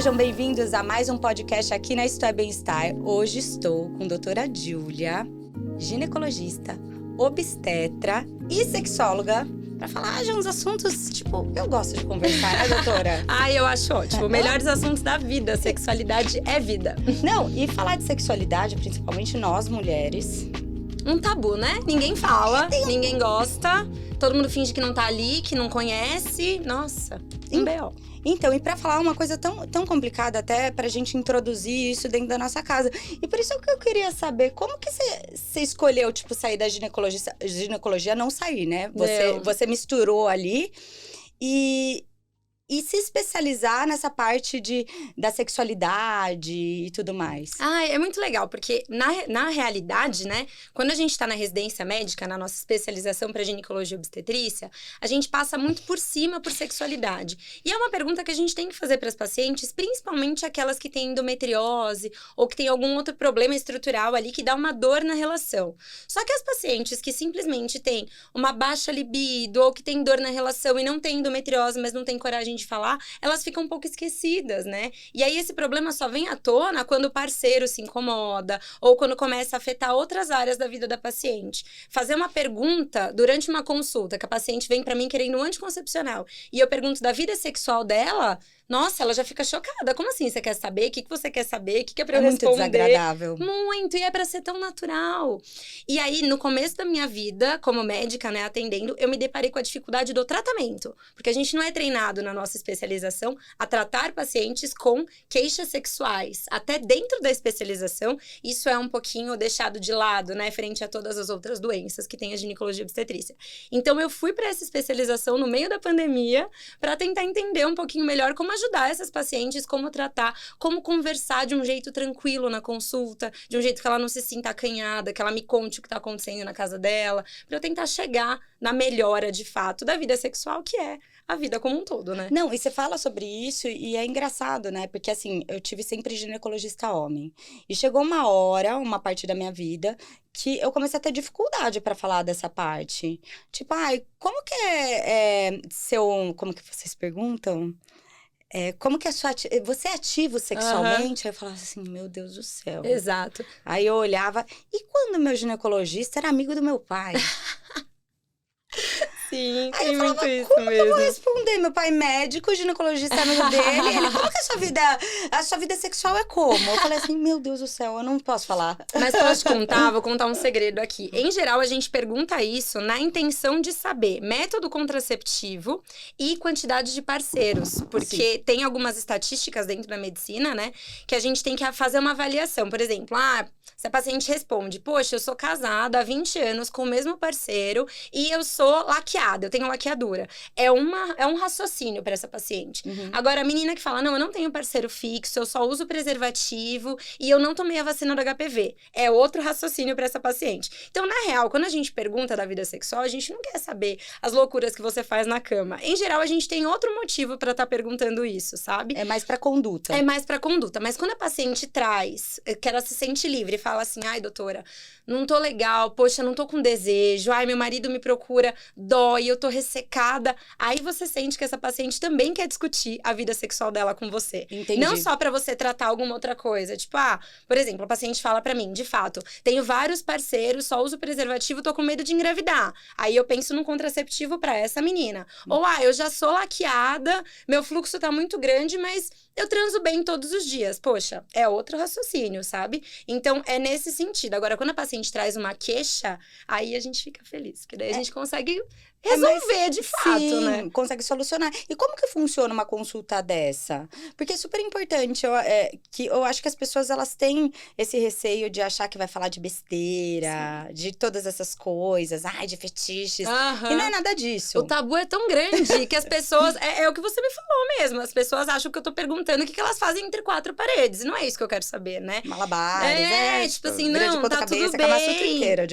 sejam bem-vindos a mais um podcast aqui na Isto é Bem-Estar. Hoje estou com a doutora Júlia, ginecologista, obstetra e sexóloga, para falar de uns assuntos, tipo, eu gosto de conversar, né, doutora? Eu acho ótimo. Melhores assuntos da vida. Sexualidade é vida. Não, e falar de sexualidade, principalmente nós mulheres. Um tabu, né? Ninguém fala, ninguém gosta. Todo mundo finge que não tá ali, que não conhece. Nossa, B.O. Então, e para falar uma coisa tão complicada até pra gente introduzir isso dentro da nossa casa. E por isso que eu queria saber, como que você escolheu, tipo, sair da ginecologia, não sair, né? Você misturou ali e se especializar nessa parte da sexualidade e tudo mais. É muito legal, porque na realidade, né, quando a gente tá na residência médica, na nossa especialização para ginecologia e obstetrícia, a gente passa muito por cima por sexualidade. E é uma pergunta que a gente tem que fazer para as pacientes, principalmente aquelas que têm endometriose ou que têm algum outro problema estrutural ali que dá uma dor na relação. Só que as pacientes que simplesmente têm uma baixa libido ou que têm dor na relação e não têm endometriose, mas não têm coragem de falar, elas ficam um pouco esquecidas, né? E aí esse problema só vem à tona quando o parceiro se incomoda ou quando começa a afetar outras áreas da vida da paciente. Fazer uma pergunta durante uma consulta, que a paciente vem pra mim querendo um anticoncepcional, e eu pergunto da vida sexual dela, nossa, ela já fica chocada. Como assim? Você quer saber? O que você quer saber? O que é pra eu responder? É muito desagradável. Muito, e é pra ser tão natural. E aí, no começo da minha vida, como médica, né, atendendo, eu me deparei com a dificuldade do tratamento. Porque a gente não é treinado na nossa especialização a tratar pacientes com queixas sexuais. Até dentro da especialização, isso é um pouquinho deixado de lado, né, frente a todas as outras doenças que tem a ginecologia e obstetrícia. Então, eu fui pra essa especialização no meio da pandemia pra tentar entender um pouquinho melhor como ajudar essas pacientes, como tratar, como conversar de um jeito tranquilo na consulta, de um jeito que ela não se sinta acanhada, que ela me conte o que tá acontecendo na casa dela, pra eu tentar chegar na melhora, de fato, da vida sexual, que é a vida como um todo, né? Não, e você fala sobre isso e é engraçado, né? Porque, assim, eu tive sempre ginecologista homem. E chegou uma parte da minha vida, que eu comecei a ter dificuldade pra falar dessa parte. Tipo, como que é seu... Como que vocês perguntam? Como que você é ativo sexualmente? Aí eu falava assim, meu Deus do céu. Exato. Aí eu olhava, e quando meu ginecologista era amigo do meu pai? Sim, Aí tem eu falava, muito isso como mesmo. que eu vou responder? Meu pai é médico, o ginecologista é amigo dele. Ele, como que a sua vida sexual é como? Eu falei assim, meu Deus do céu, eu não posso falar. Mas posso te contar? Vou contar um segredo aqui. Em geral, a gente pergunta isso na intenção de saber método contraceptivo e quantidade de parceiros. Porque tem algumas estatísticas dentro da medicina, né? Que a gente tem que fazer uma avaliação. Por exemplo, se a paciente responde, poxa, eu sou casada há 20 anos com o mesmo parceiro e eu sou laqueada, eu tenho laqueadura. É um raciocínio para essa paciente. Uhum. Agora, a menina que fala, não, eu não tenho parceiro fixo, eu só uso preservativo e eu não tomei a vacina do HPV. É outro raciocínio para essa paciente. Então, na real, quando a gente pergunta da vida sexual, a gente não quer saber as loucuras que você faz na cama. Em geral, a gente tem outro motivo para estar perguntando isso, sabe? É mais pra conduta. É mais pra conduta. Mas quando a paciente traz, que ela se sente livre e fala assim, doutora, não tô legal, poxa, não tô com desejo, meu marido me procura, dói, eu tô ressecada. Aí você sente que essa paciente também quer discutir a vida sexual dela com você. Entendi. Não só pra você tratar alguma outra coisa. Tipo, por exemplo, a paciente fala pra mim, de fato, tenho vários parceiros, só uso preservativo, tô com medo de engravidar. Aí eu penso num contraceptivo pra essa menina. Ou, eu já sou laqueada, meu fluxo tá muito grande, mas eu transo bem todos os dias. Poxa, é outro raciocínio, sabe? Então, é nesse sentido. Agora, quando a paciente traz uma queixa, aí a gente fica feliz. Porque daí a gente consegue resolver de fato, sim, né? Consegue solucionar. E como que funciona uma consulta dessa? Porque é super importante. Que eu acho que as pessoas, elas têm esse receio de achar que vai falar de besteira, de todas essas coisas, de fetiches. E não é nada disso. O tabu é tão grande que as pessoas... É o que você me falou mesmo. As pessoas acham que eu tô perguntando o que elas fazem entre quatro paredes. E não é isso que eu quero saber, né? Malabares, tipo assim, não, tá tudo bem. Inteira,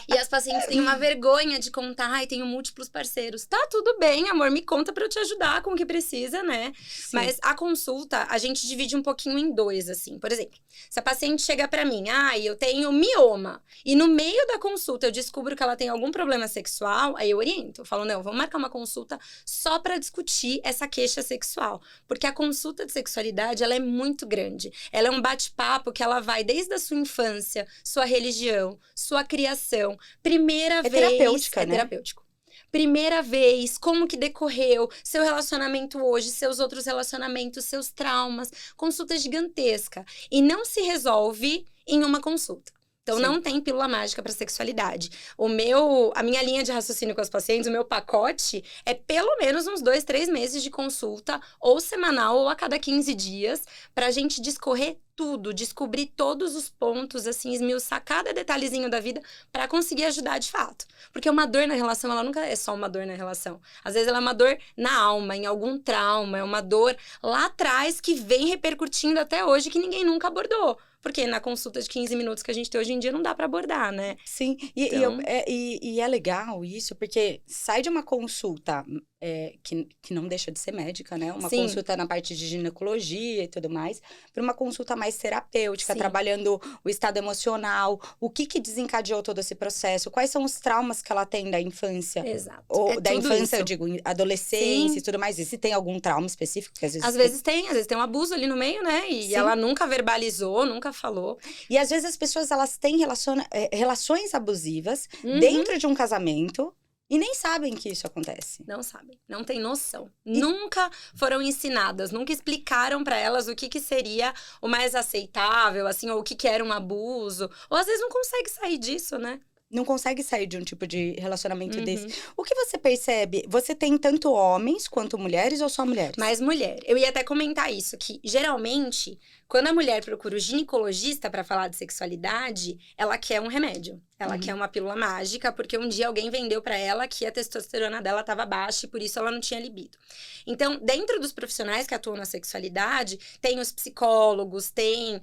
E as pacientes têm uma vergonha de contar. ai, tenho múltiplos parceiros. Tá tudo bem, amor, me conta pra eu te ajudar com o que precisa, né? Sim. Mas a consulta, a gente divide um pouquinho em dois, assim. Por exemplo, se a paciente chega pra mim, ai, eu tenho mioma, e no meio da consulta eu descubro que ela tem algum problema sexual, aí eu oriento. Eu falo, não, vamos marcar uma consulta só pra discutir essa queixa sexual. Porque a consulta de sexualidade, ela é muito grande. Ela é um bate-papo que ela vai desde a sua infância, sua religião, sua criação. Primeira vez... terapêutica, né? É terapêutico. Primeira vez, como que decorreu, seu relacionamento hoje, seus outros relacionamentos, seus traumas. Consulta gigantesca. E não se resolve em uma consulta. Então, Sim. não tem pílula mágica para sexualidade. A minha linha de raciocínio com as pacientes, o meu pacote é pelo menos uns 2, 3 meses de consulta, ou semanal, ou a cada 15 dias, pra gente discorrer tudo, descobrir todos os pontos, assim, esmiuçar cada detalhezinho da vida para conseguir ajudar de fato. Porque uma dor na relação, ela nunca é só uma dor na relação. Às vezes ela é uma dor na alma, em algum trauma, é uma dor lá atrás que vem repercutindo até hoje que ninguém nunca abordou. Porque na consulta de 15 minutos que a gente tem hoje em dia não dá para abordar, né? Sim, Então... e é legal isso, porque sai de uma consulta que não deixa de ser médica, né? Uma Sim. consulta na parte de ginecologia e tudo mais, para uma consulta mais terapêutica, Sim. trabalhando o estado emocional, o que desencadeou todo esse processo, quais são os traumas que ela tem da infância. Exato. Ou É da tudo infância, isso. eu digo, adolescência Sim. e tudo mais. E se tem algum trauma específico, que Às vezes tem um abuso ali no meio, né? E Sim. ela nunca verbalizou, nunca falou. E às vezes as pessoas, elas têm relações abusivas Uhum. dentro de um casamento e nem sabem que isso acontece. Não sabem, não tem noção. Nunca foram ensinadas, nunca explicaram pra elas o que seria o mais aceitável, assim, ou o que era um abuso. Ou às vezes não consegue sair disso, né? Não consegue sair de um tipo de relacionamento Uhum. desse. O que você percebe? Você tem tanto homens quanto mulheres ou só mulheres? Mais mulher. Eu ia até comentar isso, que geralmente, quando a mulher procura o ginecologista pra falar de sexualidade, ela quer um remédio. Ela quer uma pílula mágica, porque um dia alguém vendeu pra ela que a testosterona dela estava baixa e por isso ela não tinha libido. Então, dentro dos profissionais que atuam na sexualidade, tem os psicólogos, tem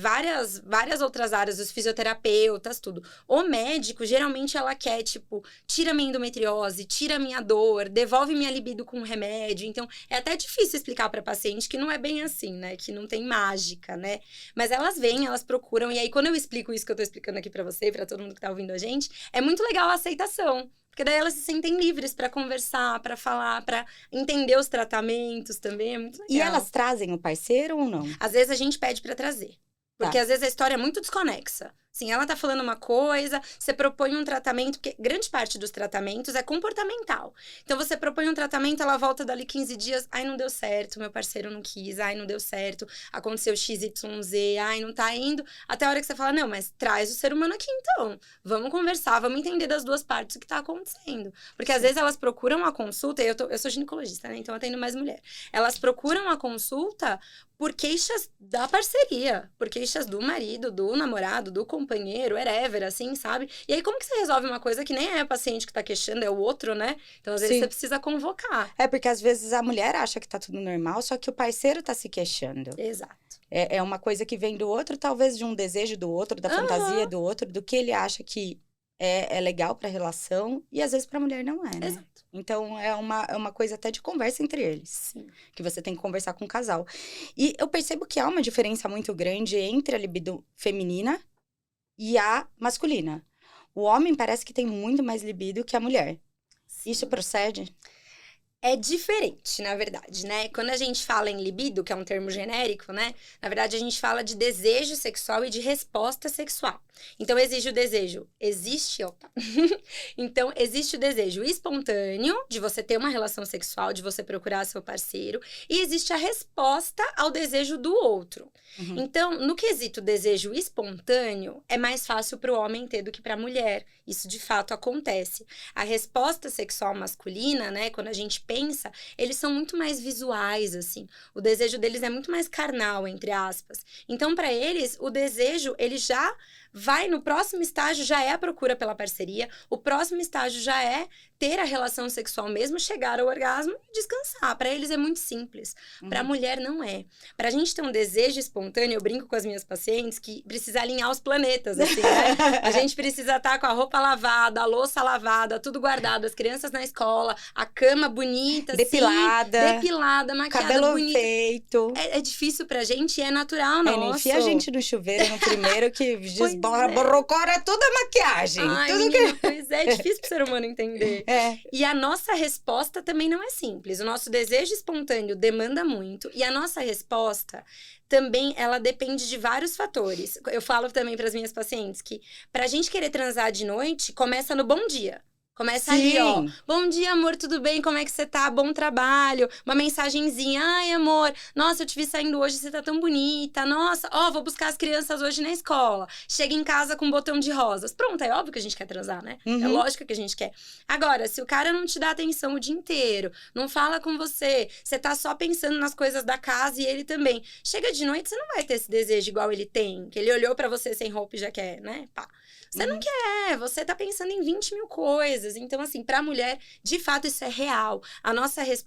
várias outras áreas, os fisioterapeutas, tudo. O médico, geralmente, ela quer, tipo, tira minha endometriose, tira minha dor, devolve minha libido com remédio. Então, é até difícil explicar pra paciente que não é bem assim, né? Que não tem mágica, né? Mas elas vêm, elas procuram. E aí, quando eu explico isso que eu tô explicando aqui pra você e pra todo mundo que tá ouvindo a gente, é muito legal a aceitação. Porque daí elas se sentem livres pra conversar, pra falar, pra entender os tratamentos também. É muito legal. E elas trazem o parceiro ou não? Às vezes a gente pede pra trazer. Porque às vezes a história é muito desconexa. Assim, ela tá falando uma coisa, você propõe um tratamento, porque grande parte dos tratamentos é comportamental. Então, você propõe um tratamento, ela volta dali 15 dias, ai, não deu certo, meu parceiro não quis, ai, não deu certo, aconteceu XYZ, ai, não tá indo. Até a hora que você fala, não, mas traz o ser humano aqui então. Vamos conversar, vamos entender das duas partes o que tá acontecendo. Porque às vezes elas procuram a consulta, e eu sou ginecologista, né? Então eu atendo mais mulher. Elas procuram a consulta por queixas da parceria, por queixas do marido, do namorado, do companheiro, whatever, assim, sabe? E aí, como que você resolve uma coisa que nem é a paciente que tá queixando, é o outro, né? Então, às vezes, Sim. você precisa convocar. É porque às vezes a mulher acha que tá tudo normal, só que o parceiro tá se queixando. Exato. É uma coisa que vem do outro, talvez de um desejo do outro, da fantasia do outro, do que ele acha que é legal pra relação, e às vezes pra mulher não é, né? Exato. Então, é uma coisa até de conversa entre eles. Sim. Que você tem que conversar com o casal. E eu percebo que há uma diferença muito grande entre a libido feminina e a masculina. O homem parece que tem muito mais libido que a mulher. Sim. Isso procede? É diferente, na verdade, né? Quando a gente fala em libido, que é um termo genérico, né? Na verdade, a gente fala de desejo sexual e de resposta sexual. Então, existe o desejo. Existe, opa. Então, existe o desejo espontâneo de você ter uma relação sexual, de você procurar seu parceiro. E existe a resposta ao desejo do outro. Uhum. Então, no quesito desejo espontâneo, é mais fácil para o homem ter do que para a mulher. Isso, de fato, acontece. A resposta sexual masculina, né? Quando a gente pensa, eles são muito mais visuais, assim. O desejo deles é muito mais carnal, entre aspas. Então, para eles, o desejo, ele já vai no próximo estágio, já é a procura pela parceria. O próximo estágio já é ter a relação sexual mesmo, chegar ao orgasmo e descansar. Pra eles é muito simples. Pra mulher não é. Pra gente ter um desejo espontâneo, eu brinco com as minhas pacientes que precisa alinhar os planetas, assim, né? A gente precisa estar com a roupa lavada, a louça lavada, tudo guardado, as crianças na escola, a cama bonita, depilada, maquiada, cabelo bonita. feito. É difícil pra gente e é natural nosso. Não enfia a gente no chuveiro no primeiro que desborra, borrocora toda a maquiagem. Ai, tudo menina, pois é difícil pro ser humano entender. É. E a nossa resposta também não é simples. O nosso desejo espontâneo demanda muito. E a nossa resposta também, ela depende de vários fatores. Eu falo também para as minhas pacientes que pra gente querer transar de noite, começa no bom dia. Começa ali, ó. Bom dia, amor, tudo bem? Como é que você tá? Bom trabalho. Uma mensagenzinha. Ai, amor, nossa, eu te vi saindo hoje, você tá tão bonita. Nossa, ó, vou buscar as crianças hoje na escola. Chega em casa com um botão de rosas. Pronto, é óbvio que a gente quer transar, né? É lógico que a gente quer. Agora, se o cara não te dá atenção o dia inteiro, não fala com você, você tá só pensando nas coisas da casa e ele também. Chega de noite, você não vai ter esse desejo igual ele tem. Que ele olhou pra você sem roupa e já quer, né? Pá. Você não quer, você tá pensando em 20 mil coisas. Então, assim, pra mulher, de fato, isso é real.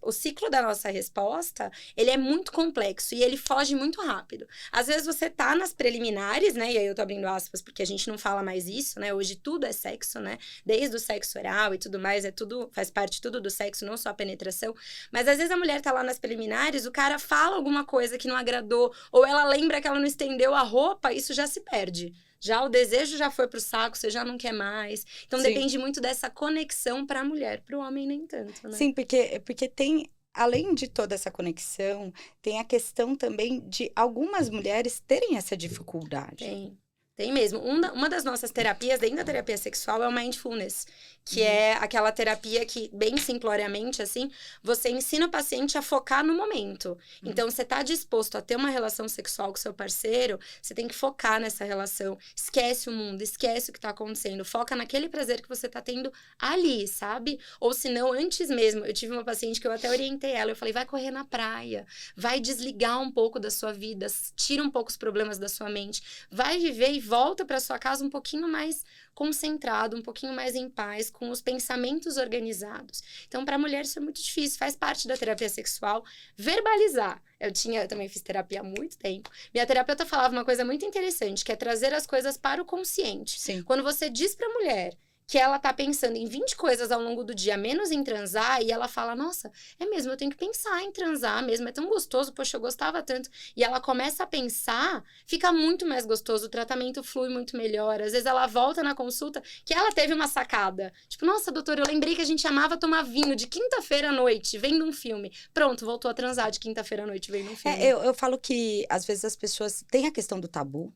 O ciclo da nossa resposta, ele é muito complexo e ele foge muito rápido. Às vezes você tá nas preliminares, né? E aí eu tô abrindo aspas porque a gente não fala mais isso, né? Hoje tudo é sexo, né? Desde o sexo oral e tudo mais, faz parte tudo do sexo, não só a penetração. Mas às vezes a mulher tá lá nas preliminares, o cara fala alguma coisa que não agradou, ou ela lembra que ela não estendeu a roupa, isso já se perde. Já o desejo já foi pro saco, você já não quer mais. Então, depende muito dessa conexão pra mulher. Pro homem, nem tanto, né? Sim, porque tem, além de toda essa conexão, tem a questão também de algumas mulheres terem essa dificuldade. Tem mesmo. Uma das nossas terapias, dentro da terapia sexual, é o mindfulness. Que é aquela terapia que, bem simploriamente, assim, você ensina o paciente a focar no momento. Então, você tá disposto a ter uma relação sexual com seu parceiro, você tem que focar nessa relação. Esquece o mundo, esquece o que tá acontecendo. Foca naquele prazer que você tá tendo ali, sabe? Ou se não, antes mesmo, eu tive uma paciente que eu até orientei ela. Eu falei, vai correr na praia. Vai desligar um pouco da sua vida. Tira um pouco os problemas da sua mente. Vai viver e volta pra sua casa um pouquinho mais concentrado, um pouquinho mais em paz, com os pensamentos organizados. Então, para a mulher isso é muito difícil, faz parte da terapia sexual verbalizar. Eu também fiz terapia há muito tempo. Minha terapeuta falava uma coisa muito interessante, que é trazer as coisas para o consciente. Sim. Quando você diz para a mulher que ela tá pensando em 20 coisas ao longo do dia, menos em transar, e ela fala, nossa, é mesmo, eu tenho que pensar em transar mesmo, é tão gostoso, poxa, eu gostava tanto. E ela começa a pensar, fica muito mais gostoso, o tratamento flui muito melhor. Às vezes ela volta na consulta, que ela teve uma sacada. Tipo, nossa, doutora, eu lembrei que a gente amava tomar vinho de quinta-feira à noite, vendo um filme. Pronto, voltou a transar de quinta-feira à noite, vendo um filme. Eu falo que, às vezes, as pessoas... Tem a questão do tabu,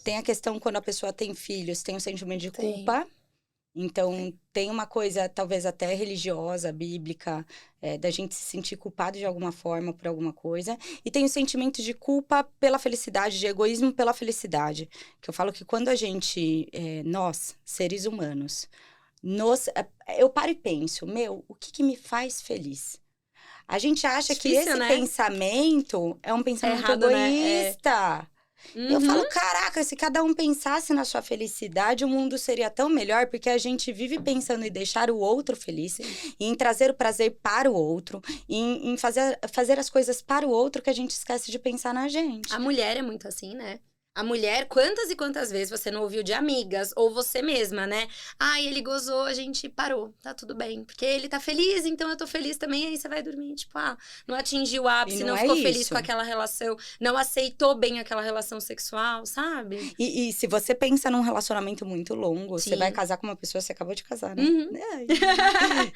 tem a questão quando a pessoa tem filhos, tem um sentimento de culpa. Então, tem uma coisa, talvez até religiosa, bíblica, da gente se sentir culpado de alguma forma por alguma coisa. E tem o sentimento de culpa pela felicidade, de egoísmo pela felicidade. Que eu falo que quando a gente, nós, seres humanos, eu paro e penso, o que me faz feliz? A gente acha que esse pensamento é um pensamento egoísta. Né? Eu falo, caraca, se cada um pensasse na sua felicidade, o mundo seria tão melhor, porque a gente vive pensando em deixar o outro feliz, em trazer o prazer para o outro, em fazer as coisas para o outro, que a gente esquece de pensar na gente. A mulher é muito assim, né? A mulher, quantas e quantas vezes você não ouviu de amigas, ou você mesma, né? Ai, ele gozou, a gente parou, tá tudo bem. Porque ele tá feliz, então eu tô feliz também, aí você vai dormir, tipo, não atingiu o ápice, não ficou feliz com aquela relação, não aceitou bem aquela relação sexual, sabe? E se você pensa num relacionamento muito longo, você vai casar com uma pessoa, você acabou de casar, né?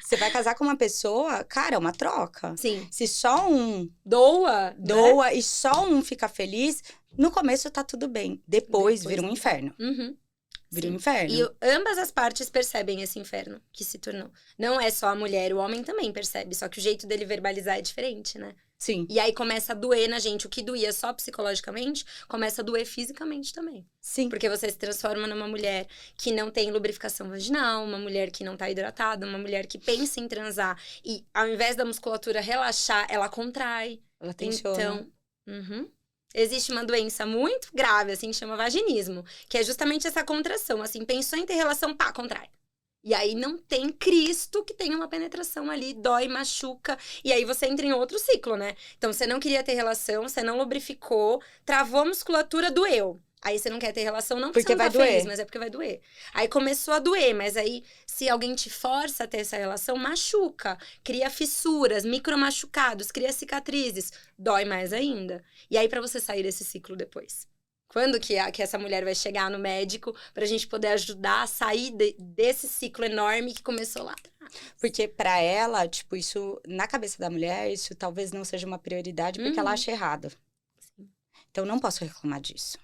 Você vai casar com uma pessoa, cara, é uma troca. Sim. Se só um doa, né? E só um fica feliz... No começo tá tudo bem. Depois vira um inferno. Vira um inferno. E ambas as partes percebem esse inferno que se tornou. Não é só a mulher, o homem também percebe. Só que o jeito dele verbalizar é diferente, né? Sim. E aí começa a doer na gente. O que doía só psicologicamente, começa a doer fisicamente também. Sim. Porque você se transforma numa mulher que não tem lubrificação vaginal, uma mulher que não tá hidratada, uma mulher que pensa em transar. E ao invés da musculatura relaxar, ela contrai. Ela tensiona. Então, existe uma doença muito grave, assim, que chama vaginismo. Que é justamente essa contração, assim, pensou em ter relação, pá, contrai. E aí não tem Cristo que tenha uma penetração ali, dói, machuca. E aí você entra em outro ciclo, né? Então você não queria ter relação, você não lubrificou, travou a musculatura, doeu. Aí você não quer ter relação, não porque Porque você não vai tá feliz, doer. mas é porque vai doer. Aí começou a doer, mas aí se alguém te força a ter essa relação, machuca. Cria fissuras, micromachucados, cria cicatrizes. Dói mais ainda. E aí pra você sair desse ciclo depois? Quando que essa mulher vai chegar no médico pra gente poder ajudar a sair desse ciclo enorme que começou lá atrás? Porque pra ela, tipo, isso, na cabeça da mulher, isso talvez não seja uma prioridade porque ela acha errado. Sim. Então, não posso reclamar disso.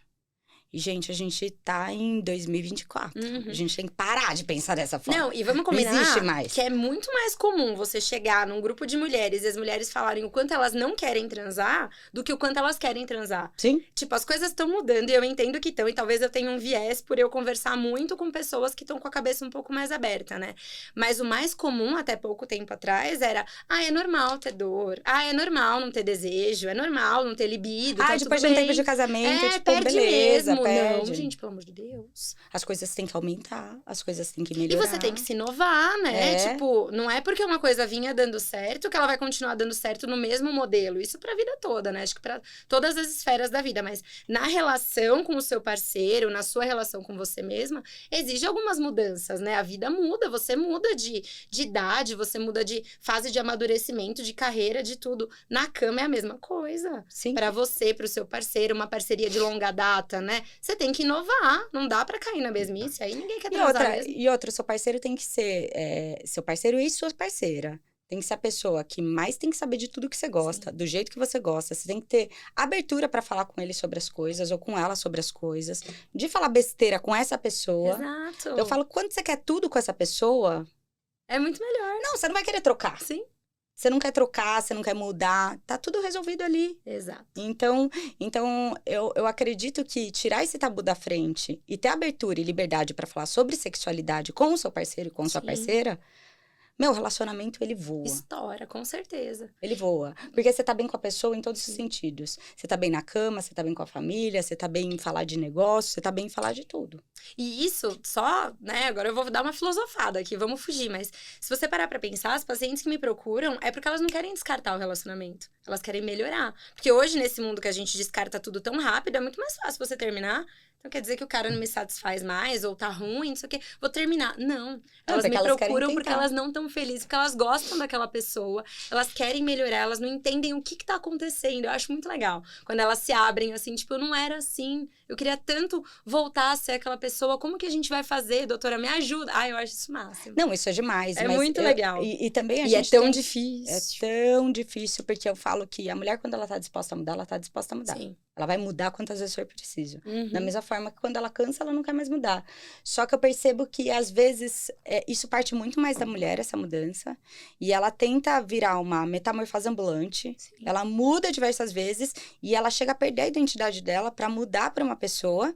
E, gente, a gente tá em 2024. A gente tem que parar de pensar dessa forma. Não, e vamos Não existe combinar mais. que é muito mais comum você chegar num grupo de mulheres e as mulheres falarem o quanto elas não querem transar do que o quanto elas querem transar. Sim? Tipo, as coisas estão mudando e eu entendo que estão. E talvez eu tenha um viés por eu conversar muito com pessoas que estão com a cabeça um pouco mais aberta, né? Mas o mais comum, até pouco tempo atrás, era... Ah, é normal ter dor. Ah, é normal não ter desejo. É normal não ter libido. Tá Depois tudo de um bem. tempo de casamento, tipo, perde beleza, mesmo. perde. Não, gente, pelo amor de Deus. As coisas têm que aumentar, as coisas têm que E melhorar. você tem que se inovar, né? É. Tipo, não é porque uma coisa vinha dando certo que ela vai continuar dando certo no mesmo modelo. Isso pra vida toda, né? Acho que pra todas as esferas da vida. Mas na relação com o seu parceiro, na sua relação com você mesma, exige algumas mudanças, né? A vida muda, você muda de idade, você muda de fase de amadurecimento, de carreira, de tudo. Na cama é a mesma coisa. Sim. Pra você, pro seu parceiro, uma parceria de longa data, né? Você tem que inovar, não dá pra cair na mesmice, aí ninguém quer transar mesmo. E outra, seu parceiro tem que ser seu parceiro e sua parceira. Tem que ser a pessoa que mais tem que saber de tudo que você gosta, do jeito que você gosta. Você tem que ter abertura pra falar com ele sobre as coisas, ou com ela sobre as coisas. De falar besteira com essa pessoa. Exato. Eu falo, quando você quer tudo com essa pessoa, É muito melhor. não, você não vai querer trocar. Sim. Você não quer trocar, você não quer mudar. Tá tudo resolvido ali. Exato. Então eu acredito que tirar esse tabu da frente e ter abertura e liberdade pra falar sobre sexualidade com o seu parceiro e com sua Sim. parceira, meu relacionamento, ele voa. Estoura, com certeza. Ele voa. Porque você tá bem com a pessoa em todos os Sim. sentidos. Você tá bem na cama, você tá bem com a família, você tá bem em falar de negócio, você tá bem em falar de tudo. E isso só, né, agora eu vou dar uma filosofada aqui, vamos fugir, mas se você parar pra pensar, as pacientes que me procuram é porque elas não querem descartar o relacionamento, elas querem melhorar. Porque hoje, nesse mundo que a gente descarta tudo tão rápido, é muito mais fácil você terminar. Então quer dizer que o cara não me satisfaz mais, ou tá ruim, não sei o quê, vou terminar. Não, elas me porque elas querem procuram porque tentar. elas não estão felizes, porque elas gostam daquela pessoa, elas querem melhorar, elas não entendem o que tá acontecendo. Eu acho muito legal quando elas se abrem assim, tipo, eu não era assim, eu queria tanto voltar a ser aquela pessoa, como que a gente vai fazer, doutora, me ajuda? Eu acho isso máximo. Não, isso é demais. É mas muito legal. E também a E gente é tão tem- difícil. É tão difícil, porque eu falo que a mulher, quando ela tá disposta a mudar, ela tá disposta a mudar. Sim. Ela vai mudar quantas vezes for preciso. Uhum. Da mesma forma que quando ela cansa, ela não quer mais mudar. Só que eu percebo que, às vezes, isso parte muito mais da mulher, essa mudança. E ela tenta virar uma metamorfose ambulante. Sim. Ela muda diversas vezes. E ela chega a perder a identidade dela pra mudar pra uma pessoa.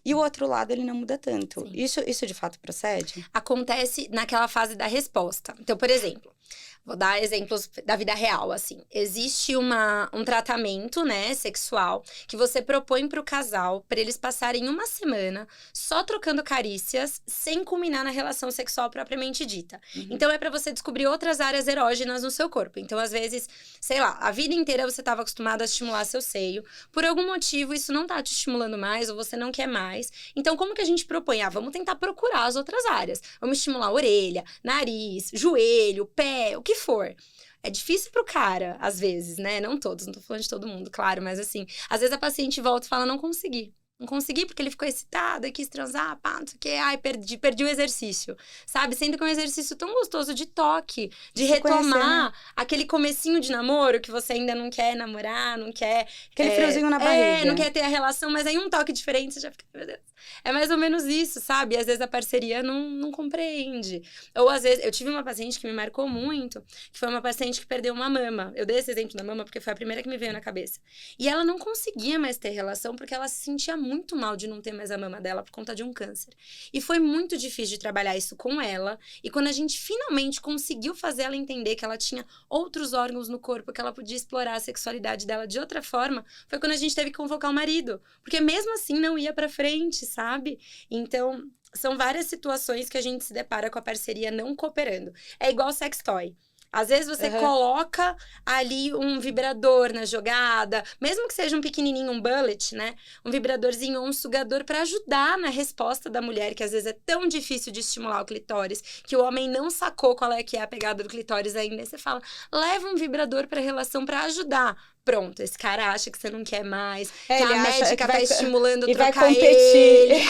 E o outro lado, ele não muda tanto. Sim. Isso de fato procede? Acontece naquela fase da resposta. Então, por exemplo, vou dar exemplos da vida real, assim. Existe um tratamento, né, sexual, que você propõe pro casal pra eles passarem uma semana só trocando carícias, sem culminar na relação sexual propriamente dita. Uhum. Então, é pra você descobrir outras áreas erógenas no seu corpo. Então, às vezes, sei lá, a vida inteira você tava acostumado a estimular seu seio. Por algum motivo, isso não tá te estimulando mais, ou você não quer mais. Então, como que a gente propõe? Vamos tentar procurar as outras áreas. Vamos estimular a orelha, nariz, joelho, pé, o que for. É difícil pro cara, às vezes, né? Não todos, não tô falando de todo mundo, claro. Mas assim, às vezes a paciente volta e fala, não consegui. Não consegui porque ele ficou excitado e quis transar, pá, não sei o quê. Ai, perdi o exercício, sabe? Sendo que é um exercício tão gostoso de toque, de Se retomar conhecer, né? aquele comecinho de namoro que você ainda não quer namorar, não quer... Aquele friozinho na barriga. não quer ter a relação, mas aí um toque diferente, você já fica, meu Deus. É mais ou menos isso, sabe? E às vezes a parceria não compreende. Ou às vezes, eu tive uma paciente que me marcou muito, que foi uma paciente que perdeu uma mama. Eu dei esse exemplo da mama porque foi a primeira que me veio na cabeça. E ela não conseguia mais ter relação porque ela se sentia muito mal de não ter mais a mama dela por conta de um câncer. E foi muito difícil de trabalhar isso com ela. E quando a gente finalmente conseguiu fazer ela entender que ela tinha outros órgãos no corpo, que ela podia explorar a sexualidade dela de outra forma, foi quando a gente teve que convocar o marido. Porque mesmo assim não ia pra frente, sabe? Então, são várias situações que a gente se depara com a parceria não cooperando. É igual sex toy. Às vezes você coloca ali um vibrador na jogada, mesmo que seja um pequenininho, um bullet, né? Um vibradorzinho ou um sugador para ajudar na resposta da mulher, que às vezes é tão difícil de estimular o clitóris, que o homem não sacou qual é que é a pegada do clitóris ainda. E você fala, leva um vibrador pra relação para ajudar. Pronto, esse cara acha que você não quer mais, que a médica tá estimulando e vai trocar competir. ele.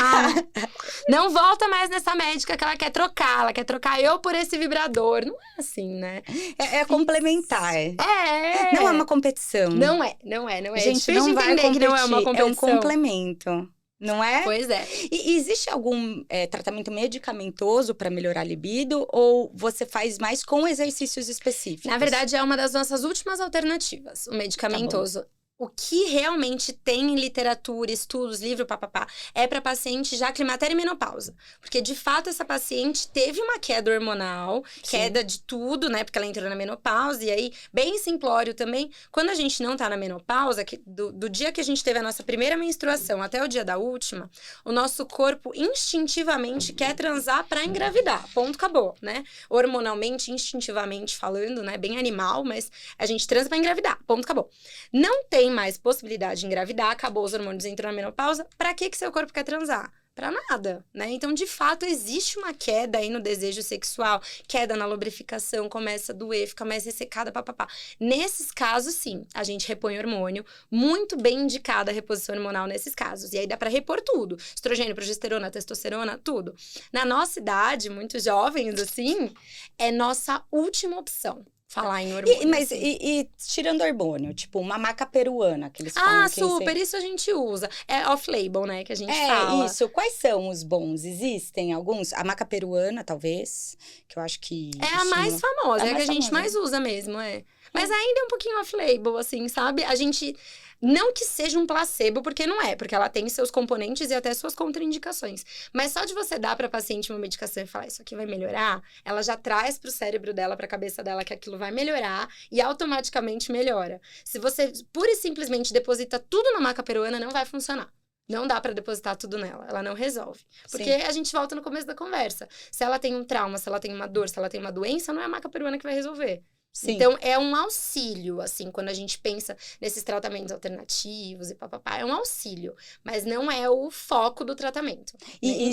Não volta mais nessa médica que ela quer trocar eu por esse vibrador. Não é assim, né? É complementar. Não é uma competição. Não é. Gente, é não vai competir, que não é uma competição. É um complemento. Não é? Pois é. E existe algum tratamento medicamentoso para melhorar a libido? Ou você faz mais com exercícios específicos? Na verdade, é uma das nossas últimas alternativas, o medicamentoso. O que realmente tem em literatura, estudos, livro, papapá, é para paciente já climatério e menopausa. Porque, de fato, essa paciente teve uma queda hormonal, queda de tudo, né? Porque ela entrou na menopausa. E aí, bem simplório também, quando a gente não tá na menopausa, do dia que a gente teve a nossa primeira menstruação até o dia da última, o nosso corpo instintivamente quer transar para engravidar. Ponto, acabou, né? Hormonalmente, instintivamente falando, né? Bem animal, mas a gente transa para engravidar. Ponto, acabou. Não tem mais possibilidade de engravidar, acabou os hormônios, entrou na menopausa, pra que seu corpo quer transar? Pra nada, né? Então, de fato, existe uma queda aí no desejo sexual, queda na lubrificação, começa a doer, fica mais ressecada, papapá. Nesses casos, sim, a gente repõe hormônio, muito bem indicada a reposição hormonal nesses casos. E aí dá pra repor tudo, estrogênio, progesterona, testosterona, tudo. Na nossa idade, muito jovens, assim, é nossa última opção. Falar em hormônio. Mas tirando hormônio, tipo uma maca peruana, que eles falam. Super, isso a gente usa. É off-label, né, que a gente fala. Isso. Quais são os bons? Existem alguns? A maca peruana, talvez, que eu acho que... É a mais famosa, é a que a gente mais usa mesmo, Mas ainda é um pouquinho off-label, assim, sabe? A gente... Não que seja um placebo, porque não é. Porque ela tem seus componentes e até suas contraindicações. Mas só de você dar pra paciente uma medicação e falar, isso aqui vai melhorar, ela já traz pro cérebro dela, pra cabeça dela, que aquilo vai melhorar e automaticamente melhora. Se você pura e simplesmente deposita tudo na maca peruana, não vai funcionar. Não dá pra depositar tudo nela, ela não resolve. Porque a gente volta no começo da conversa. Se ela tem um trauma, se ela tem uma dor, se ela tem uma doença, não é a maca peruana que vai resolver. Sim. Então, é um auxílio, assim, quando a gente pensa nesses tratamentos alternativos e papapá, é um auxílio, mas não é o foco do tratamento. E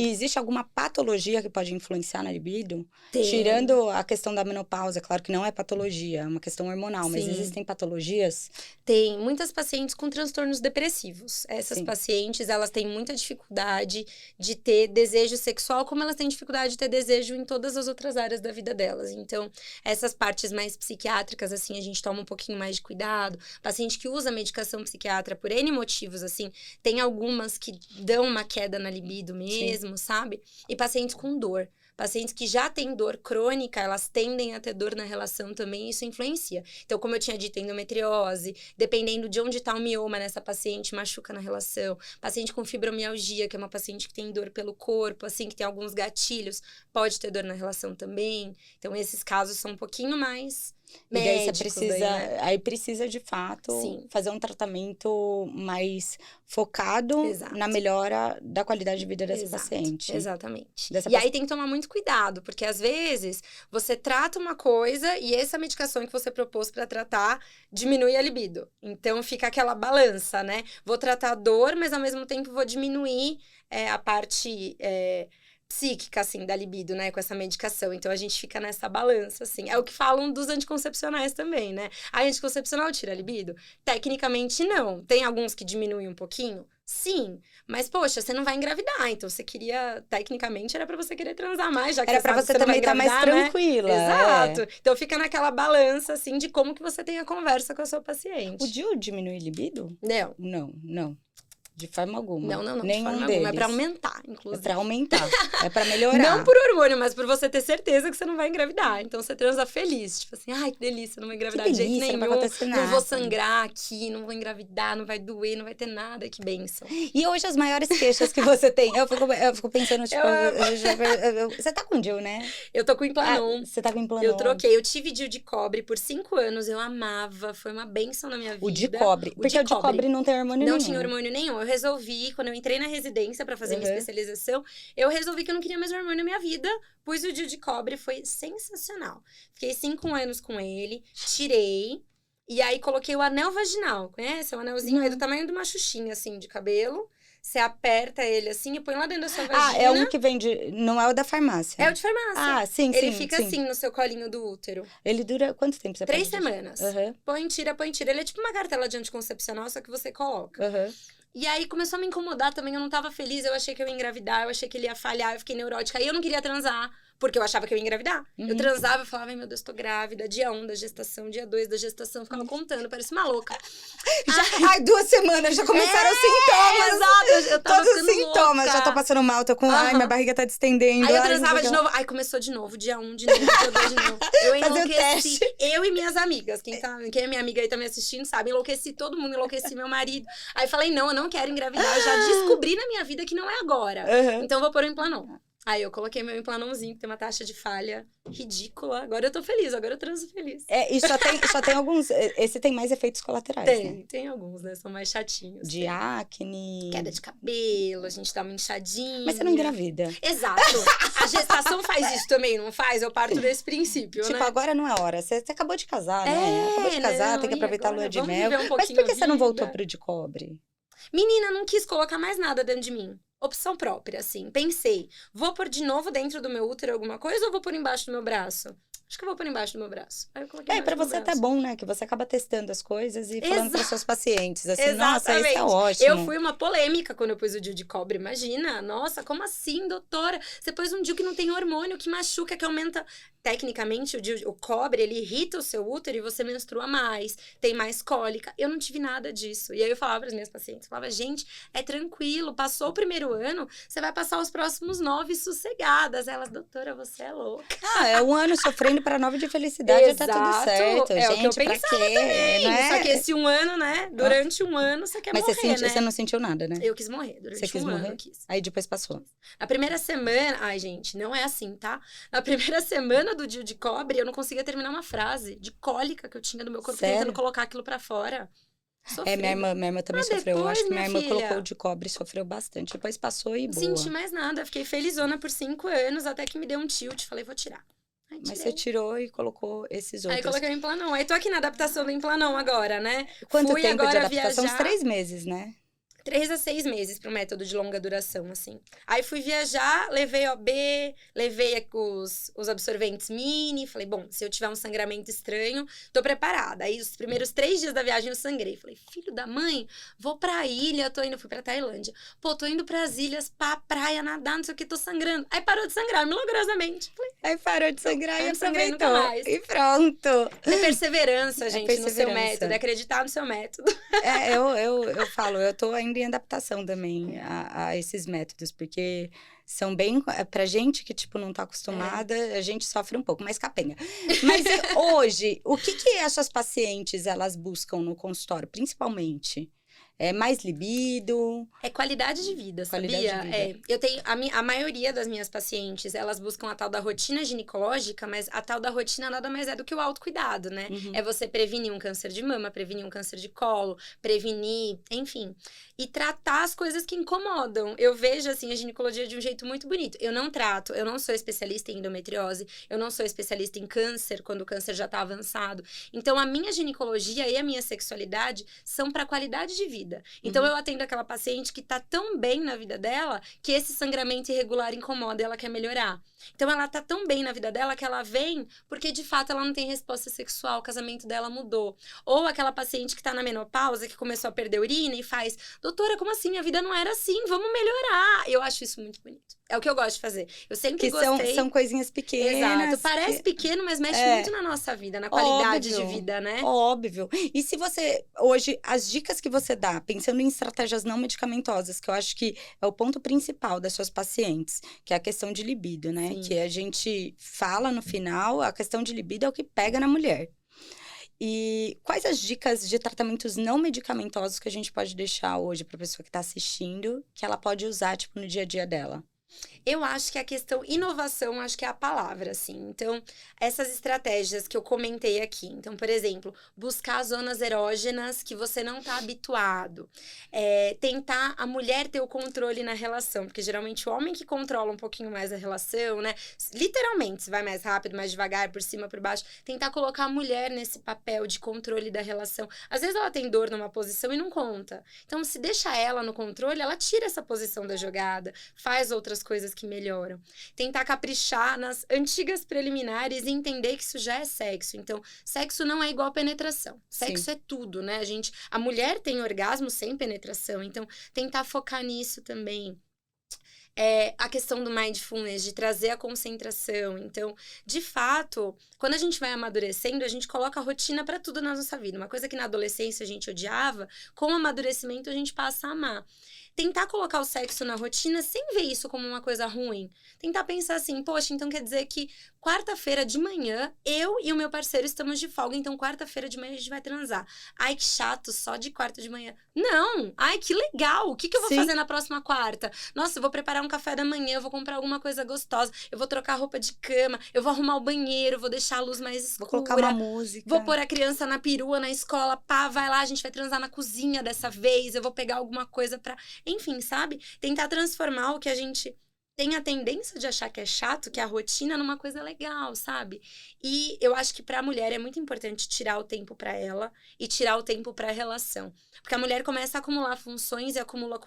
existe alguma patologia que pode influenciar na libido? Tem. Tirando a questão da menopausa, claro que não é patologia, é uma questão hormonal, mas existem patologias? Tem muitas pacientes com transtornos depressivos. Essas pacientes, elas têm muita dificuldade de ter desejo sexual, como elas têm dificuldade de ter desejo em todas as outras áreas da vida delas. Então, essas partes mais psiquiátricas, assim, a gente toma um pouquinho mais de cuidado. Paciente que usa medicação psiquiátrica por N motivos, assim, tem algumas que dão uma queda na libido mesmo, sabe? E pacientes com dor. Pacientes que já têm dor crônica, elas tendem a ter dor na relação também, e isso influencia. Então, como eu tinha dito, endometriose, dependendo de onde está o mioma nessa paciente, machuca na relação. Paciente com fibromialgia, que é uma paciente que tem dor pelo corpo, assim, que tem alguns gatilhos, pode ter dor na relação também. Então, esses casos são um pouquinho mais médicos. E daí aí precisa, de fato, fazer um tratamento mais focado na melhora da qualidade de vida dessa paciente. Exatamente. Aí tem que tomar muito cuidado, porque às vezes você trata uma coisa e essa medicação que você propôs para tratar diminui a libido. Então fica aquela balança, né? Vou tratar a dor, mas ao mesmo tempo vou diminuir a parte psíquica, assim, da libido, né, com essa medicação. Então, a gente fica nessa balança, assim. É o que falam dos anticoncepcionais também, né? A anticoncepcional tira a libido? Tecnicamente, não. Tem alguns que diminuem um pouquinho? Sim. Mas, poxa, você não vai engravidar. Então, você queria... Tecnicamente, era pra você querer transar mais, já que era pra você também estar mais tranquila. Né? Exato. Então, fica naquela balança, assim, de como que você tem a conversa com a sua paciente. O DIU diminui libido? Não. Não. De forma alguma. Não. Nenhum de forma deles. alguma. É pra aumentar, inclusive. É pra aumentar. É pra melhorar. Não por hormônio, mas por você ter certeza que você não vai engravidar. Então, você transa feliz. Tipo assim, ai, que delícia, não vou engravidar de jeito nenhum. Não vai acontecer nada. Não vou sangrar aqui, não vou engravidar, não vai doer, não vai ter nada. Que bênção. E hoje, as maiores queixas que você tem? Eu fico pensando, tipo... Você tá com DIU, né? Eu tô com Implanon. Você tá com Implanon. Eu troquei. Eu tive DIU de cobre por 5 anos. Eu amava. Foi uma bênção na minha vida. O de cobre. Porque o de cobre não tem hormônio nenhum. Não tinha hormônio nenhum. eu resolvi, quando eu entrei na residência pra fazer minha especialização, eu resolvi que eu não queria mais hormônio na minha vida, pus o DIU de cobre, foi sensacional. Fiquei 5 anos com ele, tirei, e aí coloquei o anel vaginal, conhece? É um anelzinho aí do tamanho de uma xuxinha, assim, de cabelo. Você aperta ele assim e põe lá dentro da sua vagina. É um que vende, não é o da farmácia. É o de farmácia. Sim, ele fica assim no seu colinho do útero. Ele dura quanto tempo? Você 3 semanas. Põe, tira. Ele é tipo uma cartela de anticoncepcional, só que você coloca. E aí começou a me incomodar também, eu não tava feliz, eu achei que eu ia engravidar, eu achei que ele ia falhar, eu fiquei neurótica. Aí eu não queria transar, porque eu achava que eu ia engravidar. Eu transava e falava, ai meu Deus, tô grávida. Dia 1 da gestação, dia 2 da gestação, eu ficava contando, parecia uma louca. Ai, 2 semanas, já começaram os sintomas. Exato, eu tava todos os sintomas, louca. já tô passando mal, tô com, ai, minha barriga tá distendendo. Aí eu transava de novo, aí começou de novo, dia 1, de novo, dia 2 de novo. Eu enlouqueci, eu e minhas amigas, quem é minha amiga aí tá me assistindo sabe, enlouqueci todo mundo, enlouqueci meu marido. Aí falei, não, eu não quero engravidar, eu já descobri na minha vida que não é agora. Então eu vou pôr um Implanon. Aí eu coloquei meu Implanonzinho, que tem uma taxa de falha ridícula. Agora eu tô feliz, agora eu transo feliz. E só tem alguns... Esse tem mais efeitos colaterais, né? Tem alguns, né? São mais chatinhos. De acne... Queda de cabelo, a gente dá uma inchadinha. Mas você não engravida. Exato. A gestação faz isso também, não faz? Eu parto desse princípio, tipo, né? agora não é hora. Você acabou de casar, né? Acabou de casar, tem que aproveitar a lua de mel. Mas por que você não voltou pro de cobre? Menina, não quis colocar mais nada dentro de mim. Opção própria, assim. Pensei, vou pôr de novo dentro do meu útero alguma coisa ou vou pôr embaixo do meu braço? Acho que eu vou pôr embaixo do meu braço. Aí eu coloquei pra você braço. até bom, né? Que você acaba testando as coisas e falando para seus pacientes. Assim, Exatamente. Nossa, isso é ótimo. Eu fui uma polêmica quando eu pus o DIU de cobre. Imagina, nossa, como assim, doutora? Você pôs um DIU que não tem hormônio, que machuca, que aumenta... Tecnicamente, o cobre, ele irrita o seu útero e você menstrua mais, tem mais cólica. Eu não tive nada disso. E aí eu falava para as minhas pacientes, falava, gente, é tranquilo, passou o primeiro ano, você vai passar os próximos 9 sossegadas. Elas, doutora, você é louca. É 1 ano sofrendo para 9 de felicidade e tá tudo certo. É gente, o que eu pensava também. Né? Só que esse 1 ano, né, durante 1 ano, você quer morrer, Mas né? você não sentiu nada, né? Eu quis morrer durante você quis 1 morrer? ano. Quis. Aí depois passou. A primeira semana... Ai, gente, não é assim, tá? Na primeira semana do DIU de cobre, eu não conseguia terminar uma frase de cólica que eu tinha do meu corpo, tentando colocar aquilo pra fora. Sofri. Minha irmã também sofreu. Eu acho que minha irmã colocou de cobre e sofreu bastante. Depois passou e boa. Não senti mais nada. Fiquei felizona por 5 anos, até que me deu um tilt. Falei, vou tirar. Mas você tirou e colocou esses outros. Aí coloquei o Implanon. Aí tô aqui na adaptação do Implanon agora, né? Quanto tempo de adaptação? Uns 3 meses, né? 3 a 6 meses para um método de longa duração, assim. Aí fui viajar, levei OB, levei os absorventes mini. Falei, bom, se eu tiver um sangramento estranho, tô preparada. Aí os primeiros 3 dias da viagem eu sangrei. Falei, filho da mãe, vou pra ilha, fui pra Tailândia. Pô, tô indo pras ilhas, pra praia, nadar, não sei o que, tô sangrando. Aí parou de sangrar, milagrosamente. Falei, aí parou de sangrar e aproveitou. Mais. E pronto. É perseverança, gente, no seu método. É acreditar no seu método. Eu falo, eu tô ainda em adaptação também a esses métodos, porque são bem... Pra gente que, tipo, não tá acostumada, a gente sofre um pouco, mas capenga. Mas hoje, o que as suas pacientes, elas buscam no consultório, principalmente? É mais libido? É qualidade de vida, sabia? Eu tenho... A maioria das minhas pacientes, elas buscam a tal da rotina ginecológica, mas a tal da rotina nada mais é do que o autocuidado, né? É você prevenir um câncer de mama, prevenir um câncer de colo, prevenir... Enfim. E tratar as coisas que incomodam. Eu vejo, assim, a ginecologia de um jeito muito bonito. Eu não trato, eu não sou especialista em endometriose, eu não sou especialista em câncer, quando o câncer já tá avançado. Então, a minha ginecologia e a minha sexualidade são pra qualidade de vida. Então, eu atendo aquela paciente que tá tão bem na vida dela que esse sangramento irregular incomoda e ela quer melhorar. Então, ela tá tão bem na vida dela que ela vem porque, de fato, ela não tem resposta sexual, o casamento dela mudou. Ou aquela paciente que tá na menopausa, que começou a perder urina e faz, doutora, como assim? Minha vida não era assim, vamos melhorar. Eu acho isso muito bonito. É o que eu gosto de fazer. Eu sempre gostei. São coisinhas pequenas. Exato. Parece pequeno, mas mexe muito na nossa vida, na qualidade de vida, né? Óbvio. E se você, hoje, as dicas que você dá, pensando em estratégias não medicamentosas, que eu acho que é o ponto principal das suas pacientes, que é a questão de libido, né? Sim. Que a gente fala no final, a questão de libido é o que pega na mulher. E quais as dicas de tratamentos não medicamentosos que a gente pode deixar hoje para a pessoa que está assistindo, que ela pode usar, tipo, no dia a dia dela? Eu acho que a questão inovação, acho que é a palavra, assim. Então, essas estratégias que eu comentei aqui. Então, por exemplo, buscar zonas erógenas que você não está habituado. Tentar a mulher ter o controle na relação, porque geralmente o homem que controla um pouquinho mais a relação, né? Literalmente, se vai mais rápido, mais devagar, por cima, por baixo. Tentar colocar a mulher nesse papel de controle da relação. Às vezes ela tem dor numa posição e não conta. Então, se deixa ela no controle, ela tira essa posição da jogada, faz outras coisas que melhoram. Tentar caprichar nas antigas preliminares e entender que isso já é sexo. Então, sexo não é igual penetração. Sexo é tudo, né? A mulher tem orgasmo sem penetração. Então, tentar focar nisso também. A questão do mindfulness, de trazer a concentração. Então, de fato, quando a gente vai amadurecendo, a gente coloca a rotina para tudo na nossa vida. Uma coisa que na adolescência a gente odiava, com o amadurecimento a gente passa a amar. Tentar colocar o sexo na rotina sem ver isso como uma coisa ruim. Tentar pensar assim, poxa, então quer dizer que quarta-feira de manhã, eu e o meu parceiro estamos de folga, então quarta-feira de manhã a gente vai transar. Ai, que chato, só de quarta de manhã. Não! Ai, que legal! O que eu vou fazer na próxima quarta? Nossa, eu vou preparar um café da manhã, eu vou comprar alguma coisa gostosa, eu vou trocar roupa de cama, eu vou arrumar o banheiro, vou deixar a luz mais escura. Vou colocar uma música. Vou pôr a criança na perua na escola, pá, vai lá, a gente vai transar na cozinha dessa vez, eu vou pegar alguma coisa pra... Enfim, sabe? Tentar transformar o que a gente tem a tendência de achar que é chato, que é a rotina, numa coisa legal, sabe? E eu acho que pra mulher é muito importante tirar o tempo pra ela e tirar o tempo pra relação. Porque a mulher começa a acumular funções e acumula,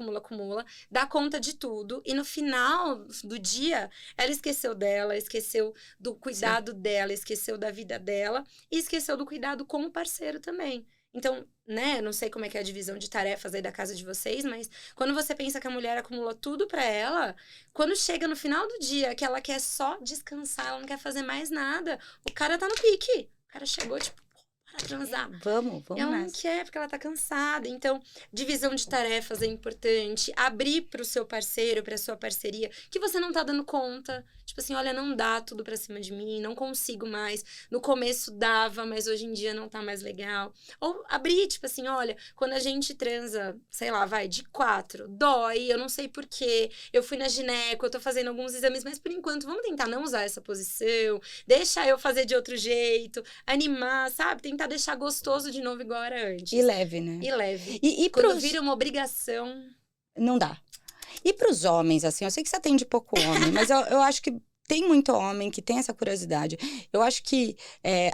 dá conta de tudo. E no final do dia, ela esqueceu dela, esqueceu do cuidado dela, esqueceu da vida dela e esqueceu do cuidado com o parceiro também. Então, né, não sei como é que é a divisão de tarefas aí da casa de vocês, mas quando você pensa que a mulher acumula tudo pra ela, quando chega no final do dia que ela quer só descansar, ela não quer fazer mais nada, o cara tá no pique. O cara chegou, tipo, para transar. Vamos Ela não nessa. quer, porque ela tá cansada. Então, divisão de tarefas é importante. Abrir pro seu parceiro, pra sua parceria, que você não tá dando conta. Tipo assim, olha, não dá tudo pra cima de mim, não consigo mais. No começo dava, mas hoje em dia não tá mais legal. Ou abrir, tipo assim, olha, quando a gente transa, sei lá, vai, de 4, dói, eu não sei porquê. Eu fui na gineco, eu tô fazendo alguns exames, mas por enquanto, vamos tentar não usar essa posição. Deixa eu fazer de outro jeito. Animar, sabe? Tentar deixar gostoso de novo igual era antes. E leve, né? E leve. E Quando vira uma obrigação... Não dá. E pros homens, assim, eu sei que você atende pouco homem, mas eu acho que tem muito homem que tem essa curiosidade. Eu acho que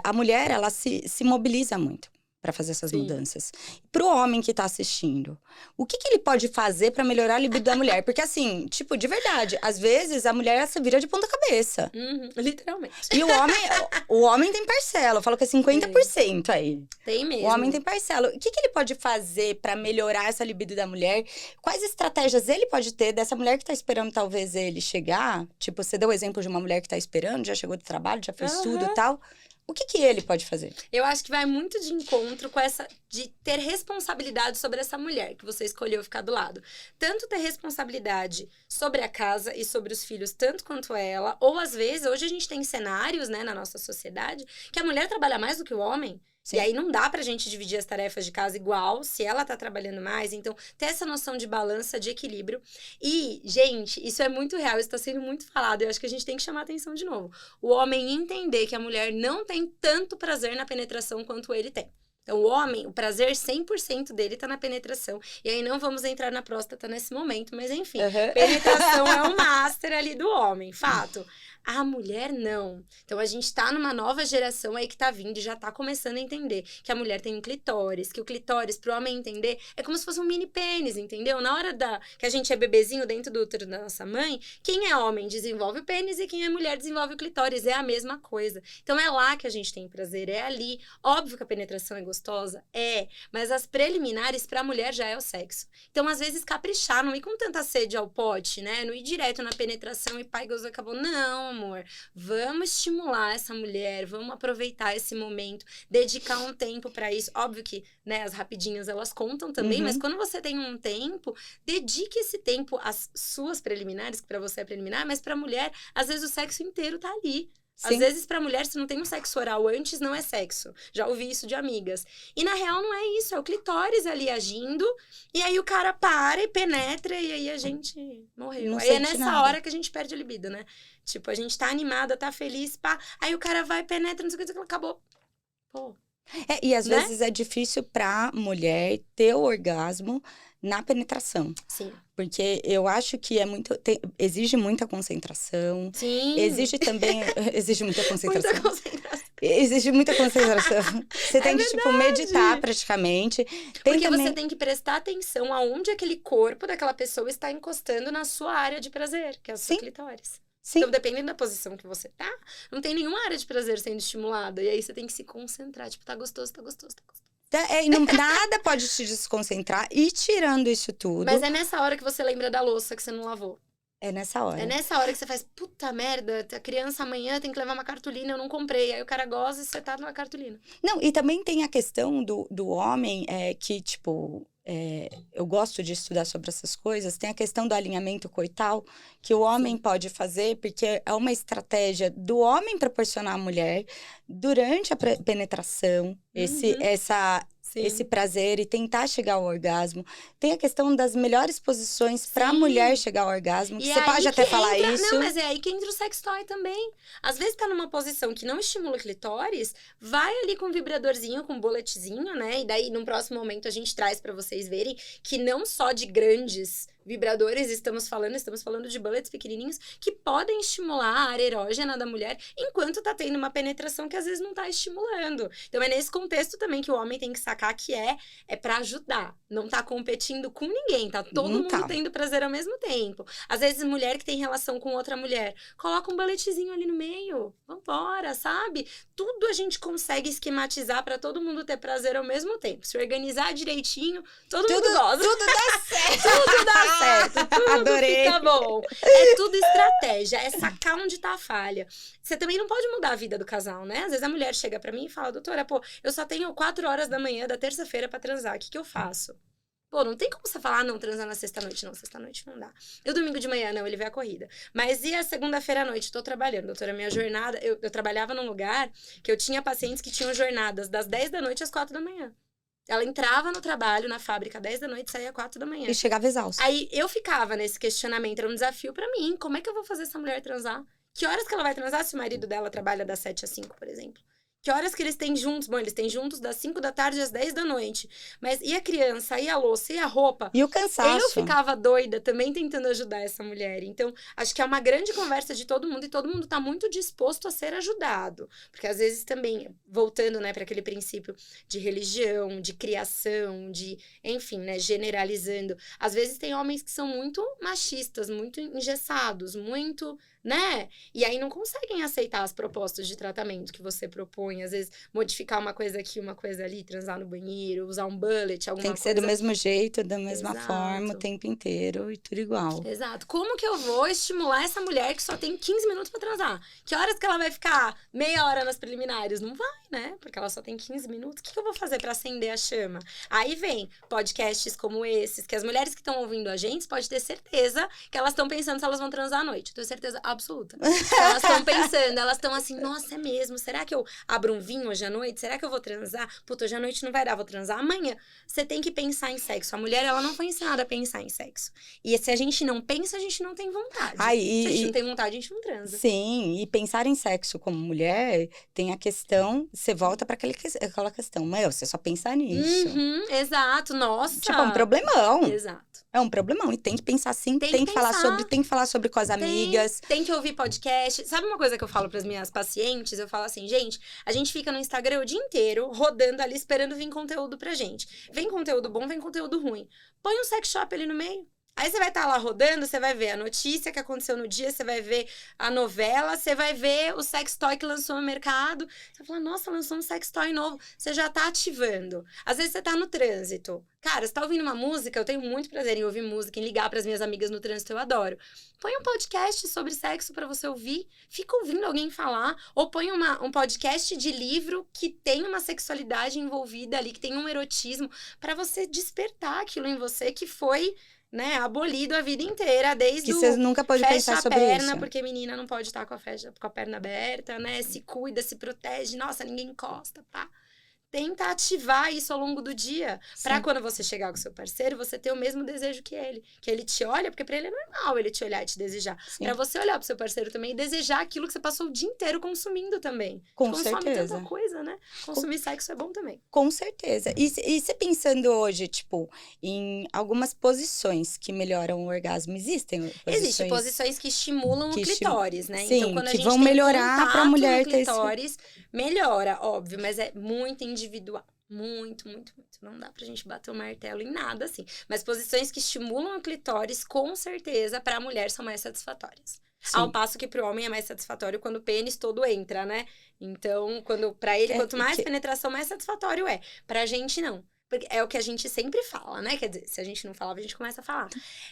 a mulher, ela se mobiliza muito para fazer essas mudanças. Pro homem que tá assistindo, o que ele pode fazer para melhorar a libido da mulher? Porque assim, tipo, de verdade, às vezes a mulher se vira de ponta cabeça. Literalmente. E o homem tem parcela, eu falo que é 50% aí. Tem mesmo. O homem tem parcela. O que ele pode fazer para melhorar essa libido da mulher? Quais estratégias ele pode ter dessa mulher que tá esperando talvez ele chegar? Tipo, você deu o exemplo de uma mulher que tá esperando, já chegou do trabalho, já fez tudo e tal. O que ele pode fazer? Eu acho que vai muito de encontro com essa... de ter responsabilidade sobre essa mulher que você escolheu ficar do lado. Tanto ter responsabilidade sobre a casa e sobre os filhos, tanto quanto ela. Ou, às vezes, hoje a gente tem cenários, né, na nossa sociedade, que a mulher trabalha mais do que o homem. Sim. E aí não dá pra gente dividir as tarefas de casa igual, se ela tá trabalhando mais. Então, ter essa noção de balança, de equilíbrio. E, gente, isso é muito real, isso tá sendo muito falado. Eu acho que a gente tem que chamar a atenção de novo. O homem entender que a mulher não tem tanto prazer na penetração quanto ele tem. Então, o homem, o prazer 100% dele tá na penetração. E aí, não vamos entrar na próstata nesse momento, mas enfim. Penetração é o master ali do homem, fato. A mulher, não. Então, a gente tá numa nova geração aí que tá vindo e já tá começando a entender que a mulher tem um clitóris, que o clitóris, pro homem entender, é como se fosse um mini pênis, entendeu? Na hora que a gente é bebezinho dentro do útero da nossa mãe, quem é homem desenvolve o pênis e quem é mulher desenvolve o clitóris. É a mesma coisa. Então, é lá que a gente tem prazer, é ali. Óbvio que a penetração é gostosa, mas as preliminares pra mulher já é o sexo. Então, às vezes, caprichar, não ir com tanta sede ao pote, né? Não ir direto na penetração e pai, gozou, acabou. Não, amor, vamos estimular essa mulher, vamos aproveitar esse momento, dedicar um tempo pra isso. Óbvio que, né, as rapidinhas elas contam também, mas quando você tem um tempo, dedique esse tempo às suas preliminares, que pra você é preliminar, mas pra mulher, às vezes o sexo inteiro tá ali. Às vezes, pra mulher, se não tem um sexo oral antes, não é sexo. Já ouvi isso de amigas. E, na real, não é isso. É o clitóris ali agindo. E aí, o cara para e penetra. E aí, a gente morreu. Não Aí, é sente nessa nada. hora que a gente perde a libido, né? Tipo, a gente tá animada, tá feliz, pá. Aí, o cara vai, penetra, não sei o que, acabou. Pô. E às Né? vezes é difícil pra mulher ter o orgasmo na penetração. Sim. Porque eu acho que exige muita concentração. Sim. Exige também. Exige muita concentração. Muita concentração. Exige muita concentração. Você tem que, tipo, meditar praticamente. Porque você tem que prestar atenção aonde aquele corpo daquela pessoa está encostando na sua área de prazer, que é o seu clitóris. Sim. Então, dependendo da posição que você tá, não tem nenhuma área de prazer sendo estimulada. E aí você tem que se concentrar. Tipo, tá gostoso, tá gostoso, tá gostoso. Nada pode te desconcentrar. E tirando isso tudo. Mas é nessa hora que você lembra da louça que você não lavou. É nessa hora. É nessa hora que você faz, puta merda, a criança amanhã tem que levar uma cartolina, eu não comprei. Aí o cara goza e você tá numa cartolina. Não, e também tem a questão do homem que, tipo... eu gosto de estudar sobre essas coisas. Tem a questão do alinhamento coital, que o homem pode fazer, porque é uma estratégia do homem proporcionar à mulher, durante a penetração, esse prazer e tentar chegar ao orgasmo. Tem a questão das melhores posições para a mulher chegar ao orgasmo, que você pode até falar isso. Não, mas é aí que entra o sex toy também. Às vezes tá numa posição que não estimula o clitóris, vai ali com um vibradorzinho, com um boletezinho, né? E daí, num próximo momento, a gente traz para vocês verem que não só de grandes vibradores estamos falando de bullets pequenininhos que podem estimular a área erógena da mulher enquanto tá tendo uma penetração que às vezes não tá estimulando. Então é nesse contexto também que o homem tem que sacar que é pra ajudar, não tá competindo com ninguém, tá todo mundo tendo prazer ao mesmo tempo. Às vezes mulher que tem relação com outra mulher, coloca um bulletzinho ali no meio, vambora, sabe? Tudo a gente consegue esquematizar pra todo mundo ter prazer ao mesmo tempo. Se organizar direitinho, todo mundo goza. Tudo dá certo. Tudo dá certo, tudo Adorei. fica bom. É tudo estratégia, é sacar onde tá a falha. Você também não pode mudar a vida do casal, né? Às vezes a mulher chega pra mim e fala, doutora, pô, eu só tenho 4 horas da manhã da terça-feira pra transar, o que eu faço? Pô, não tem como você falar, não, transar na sexta-noite, não. Sexta-noite não dá. Eu domingo de manhã, não, ele vê a corrida. Mas e a segunda-feira à noite? Tô trabalhando, doutora, minha jornada... Eu trabalhava num lugar que eu tinha pacientes que tinham jornadas das 10 da noite às 4 da manhã. Ela entrava no trabalho, na fábrica, 10 da noite, saía 4 da manhã. E chegava exausta. Aí eu ficava nesse questionamento, era um desafio pra mim. Como é que eu vou fazer essa mulher transar? Que horas que ela vai transar se o marido dela trabalha das 7 às 5, por exemplo? Que horas que eles têm juntos? Bom, eles têm juntos das 5 da tarde às 10 da noite. Mas e a criança, e a louça, e a roupa? E o cansaço. Eu ficava doida também tentando ajudar essa mulher. Então, acho que é uma grande conversa de todo mundo. E todo mundo tá muito disposto a ser ajudado. Porque às vezes também, voltando, né, para aquele princípio de religião, de criação, de... Enfim, né, generalizando. Às vezes tem homens que são muito machistas, muito engessados, muito... né? E aí não conseguem aceitar as propostas de tratamento que você propõe. Às vezes, modificar uma coisa aqui, uma coisa ali, transar no banheiro, usar um bullet, alguma coisa. Tem que ser do mesmo jeito, da mesma forma, o tempo inteiro e tudo igual. Exato. Como que eu vou estimular essa mulher que só tem 15 minutos pra transar? Que horas que ela vai ficar meia hora nas preliminares? Não vai, né? Porque ela só tem 15 minutos. O que eu vou fazer pra acender a chama? Aí vem podcasts como esses, que as mulheres que estão ouvindo a gente, pode ter certeza que elas estão pensando se elas vão transar à noite. Tenho certeza absoluta. Elas estão pensando, elas estão assim, nossa, é mesmo? Será que eu abro um vinho hoje à noite? Será que eu vou transar? Puta, hoje à noite não vai dar, vou transar amanhã. Você tem que pensar em sexo. A mulher, ela não foi ensinada a pensar em sexo. E se a gente não pensa, a gente não tem vontade. Se a gente não tem vontade, a gente não transa. Sim, e pensar em sexo como mulher, tem a questão, você volta pra aquela questão, meu, você só pensa nisso. Exato, nossa. Tipo, é um problemão. Exato. É um problemão, e tem que pensar sim, tem que falar sobre com as amigas. Tem que ouvir podcast. Sabe uma coisa que eu falo pras minhas pacientes? Eu falo assim, gente, a gente fica no Instagram o dia inteiro, rodando ali, esperando vir conteúdo pra gente. Vem conteúdo bom, vem conteúdo ruim. Põe um sex shop ali no meio. Aí você vai estar lá rodando, você vai ver a notícia que aconteceu no dia, você vai ver a novela, você vai ver o sex toy que lançou no mercado. Você vai falar, nossa, lançou um sex toy novo. Você já tá ativando. Às vezes você tá no trânsito. Cara, você tá ouvindo uma música, eu tenho muito prazer em ouvir música, em ligar pras minhas amigas no trânsito, eu adoro. Põe um podcast sobre sexo pra você ouvir, fica ouvindo alguém falar, ou põe um podcast de livro que tem uma sexualidade envolvida ali, que tem um erotismo, pra você despertar aquilo em você que foi... né, abolido a vida inteira, desde Que você nunca pode pensar sobre fecha a perna, isso. porque menina não pode estar com a perna aberta, né? Se cuida, se protege, nossa, ninguém encosta, pá. Tenta ativar isso ao longo do dia. Pra Sim. quando você chegar com seu parceiro, você ter o mesmo desejo que ele. Que ele te olha, porque pra ele é normal ele te olhar e te desejar. Sim. Pra você olhar pro seu parceiro também e desejar aquilo que você passou o dia inteiro consumindo também. Com Consome certeza. tanta coisa, né? Consumir sexo é bom também. Com certeza. E você pensando hoje, tipo, em algumas posições que melhoram o orgasmo, existem Existem posições que estimulam que o clitóris, né? Sim, então, quando a que gente vão tem melhorar pra contato mulher no ter esse... clitóris, melhora, óbvio, mas é muito individual. Muito, muito, muito. Não dá pra gente bater o martelo em nada, assim. Mas posições que estimulam o clitóris, com certeza, pra mulher são mais satisfatórias. Sim. Ao passo que pro homem é mais satisfatório quando o pênis todo entra, né? Então, pra ele, quanto mais penetração, mais satisfatório é. Pra gente, não. Porque é o que a gente sempre fala, né? Quer dizer, se a gente não falava, a gente começa a falar.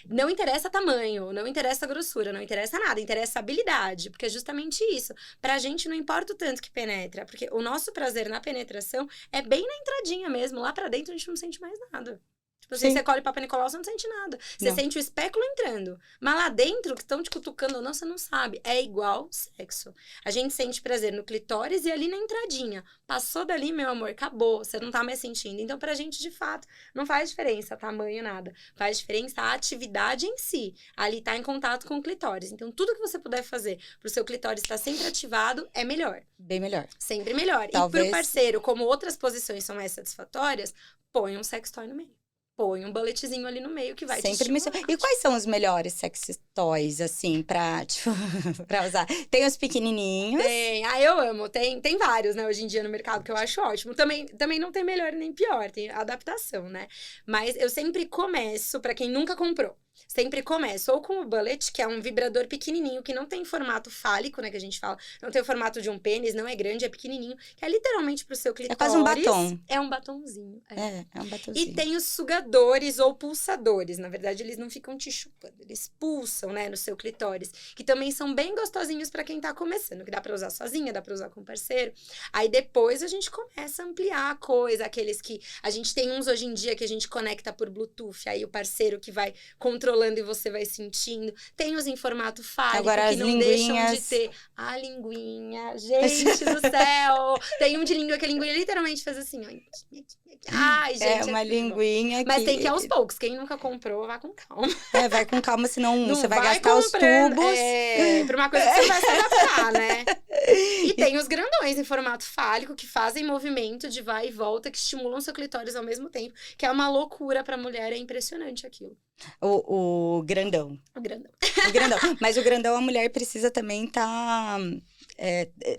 Não interessa tamanho, não interessa grossura, não interessa nada, interessa habilidade. Porque é justamente isso. Pra gente não importa o tanto que penetra, porque o nosso prazer na penetração é bem na entradinha mesmo. Lá pra dentro a gente não sente mais nada. Tipo assim, você colhe Papa Nicolau, você não sente nada. Você sente o espéculo entrando. Mas lá dentro, que estão te cutucando ou não, você não sabe. É igual sexo. A gente sente prazer no clitóris e ali na entradinha. Passou dali, meu amor, acabou. Você não tá mais sentindo. Então, pra gente, de fato, não faz diferença tamanho, nada. Faz diferença a atividade em si. Ali tá em contato com o clitóris. Então, tudo que você puder fazer pro seu clitóris estar sempre ativado é melhor. Bem melhor. Sempre melhor. Talvez... E pro parceiro, como outras posições são mais satisfatórias, põe um sex toy no meio. Põe um bulletzinho ali no meio que vai sempre te estimular. E quais são os melhores sex toys, assim, pra, tipo, pra usar? Tem os pequenininhos. Tem. Eu amo. Tem vários, né, hoje em dia no mercado, que eu acho ótimo. Também não tem melhor nem pior, tem adaptação, né? Mas eu sempre começo, pra quem nunca comprou, sempre começo ou com o bullet, que é um vibrador pequenininho, que não tem formato fálico, né, que a gente fala. Não tem o formato de um pênis, não é grande, é pequenininho. Que é literalmente pro seu clitóris. É quase um batom. É um batonzinho. É um batonzinho. E tem os sugadores ou pulsadores. Na verdade, eles não ficam te chupando. Eles pulsam, né, no seu clitóris. Que também são bem gostosinhos pra quem tá começando. Que dá pra usar sozinha, dá pra usar com parceiro. Aí depois a gente começa a ampliar a coisa. Aqueles que... A gente tem uns hoje em dia que a gente conecta por Bluetooth. Aí o parceiro que vai controlando e você vai sentindo. Tem os em formato fálico. Agora, que as não linguinhas... deixam de ter. A linguinha. Gente do céu! Tem um de língua que a linguinha literalmente faz assim, ó. Ai, gente. É uma linguinha. Mas tem que ir aos poucos. Quem nunca comprou, vá com calma. Vai com calma, senão Não você vai vai gastar os tubos. Pra uma coisa que você vai se adaptar, né? E tem os grandões em formato fálico que fazem movimento de vai e volta, que estimulam seu clitóris ao mesmo tempo. Que é uma loucura pra mulher, é impressionante aquilo. O grandão. O grandão. O grandão. Mas o grandão, a mulher precisa também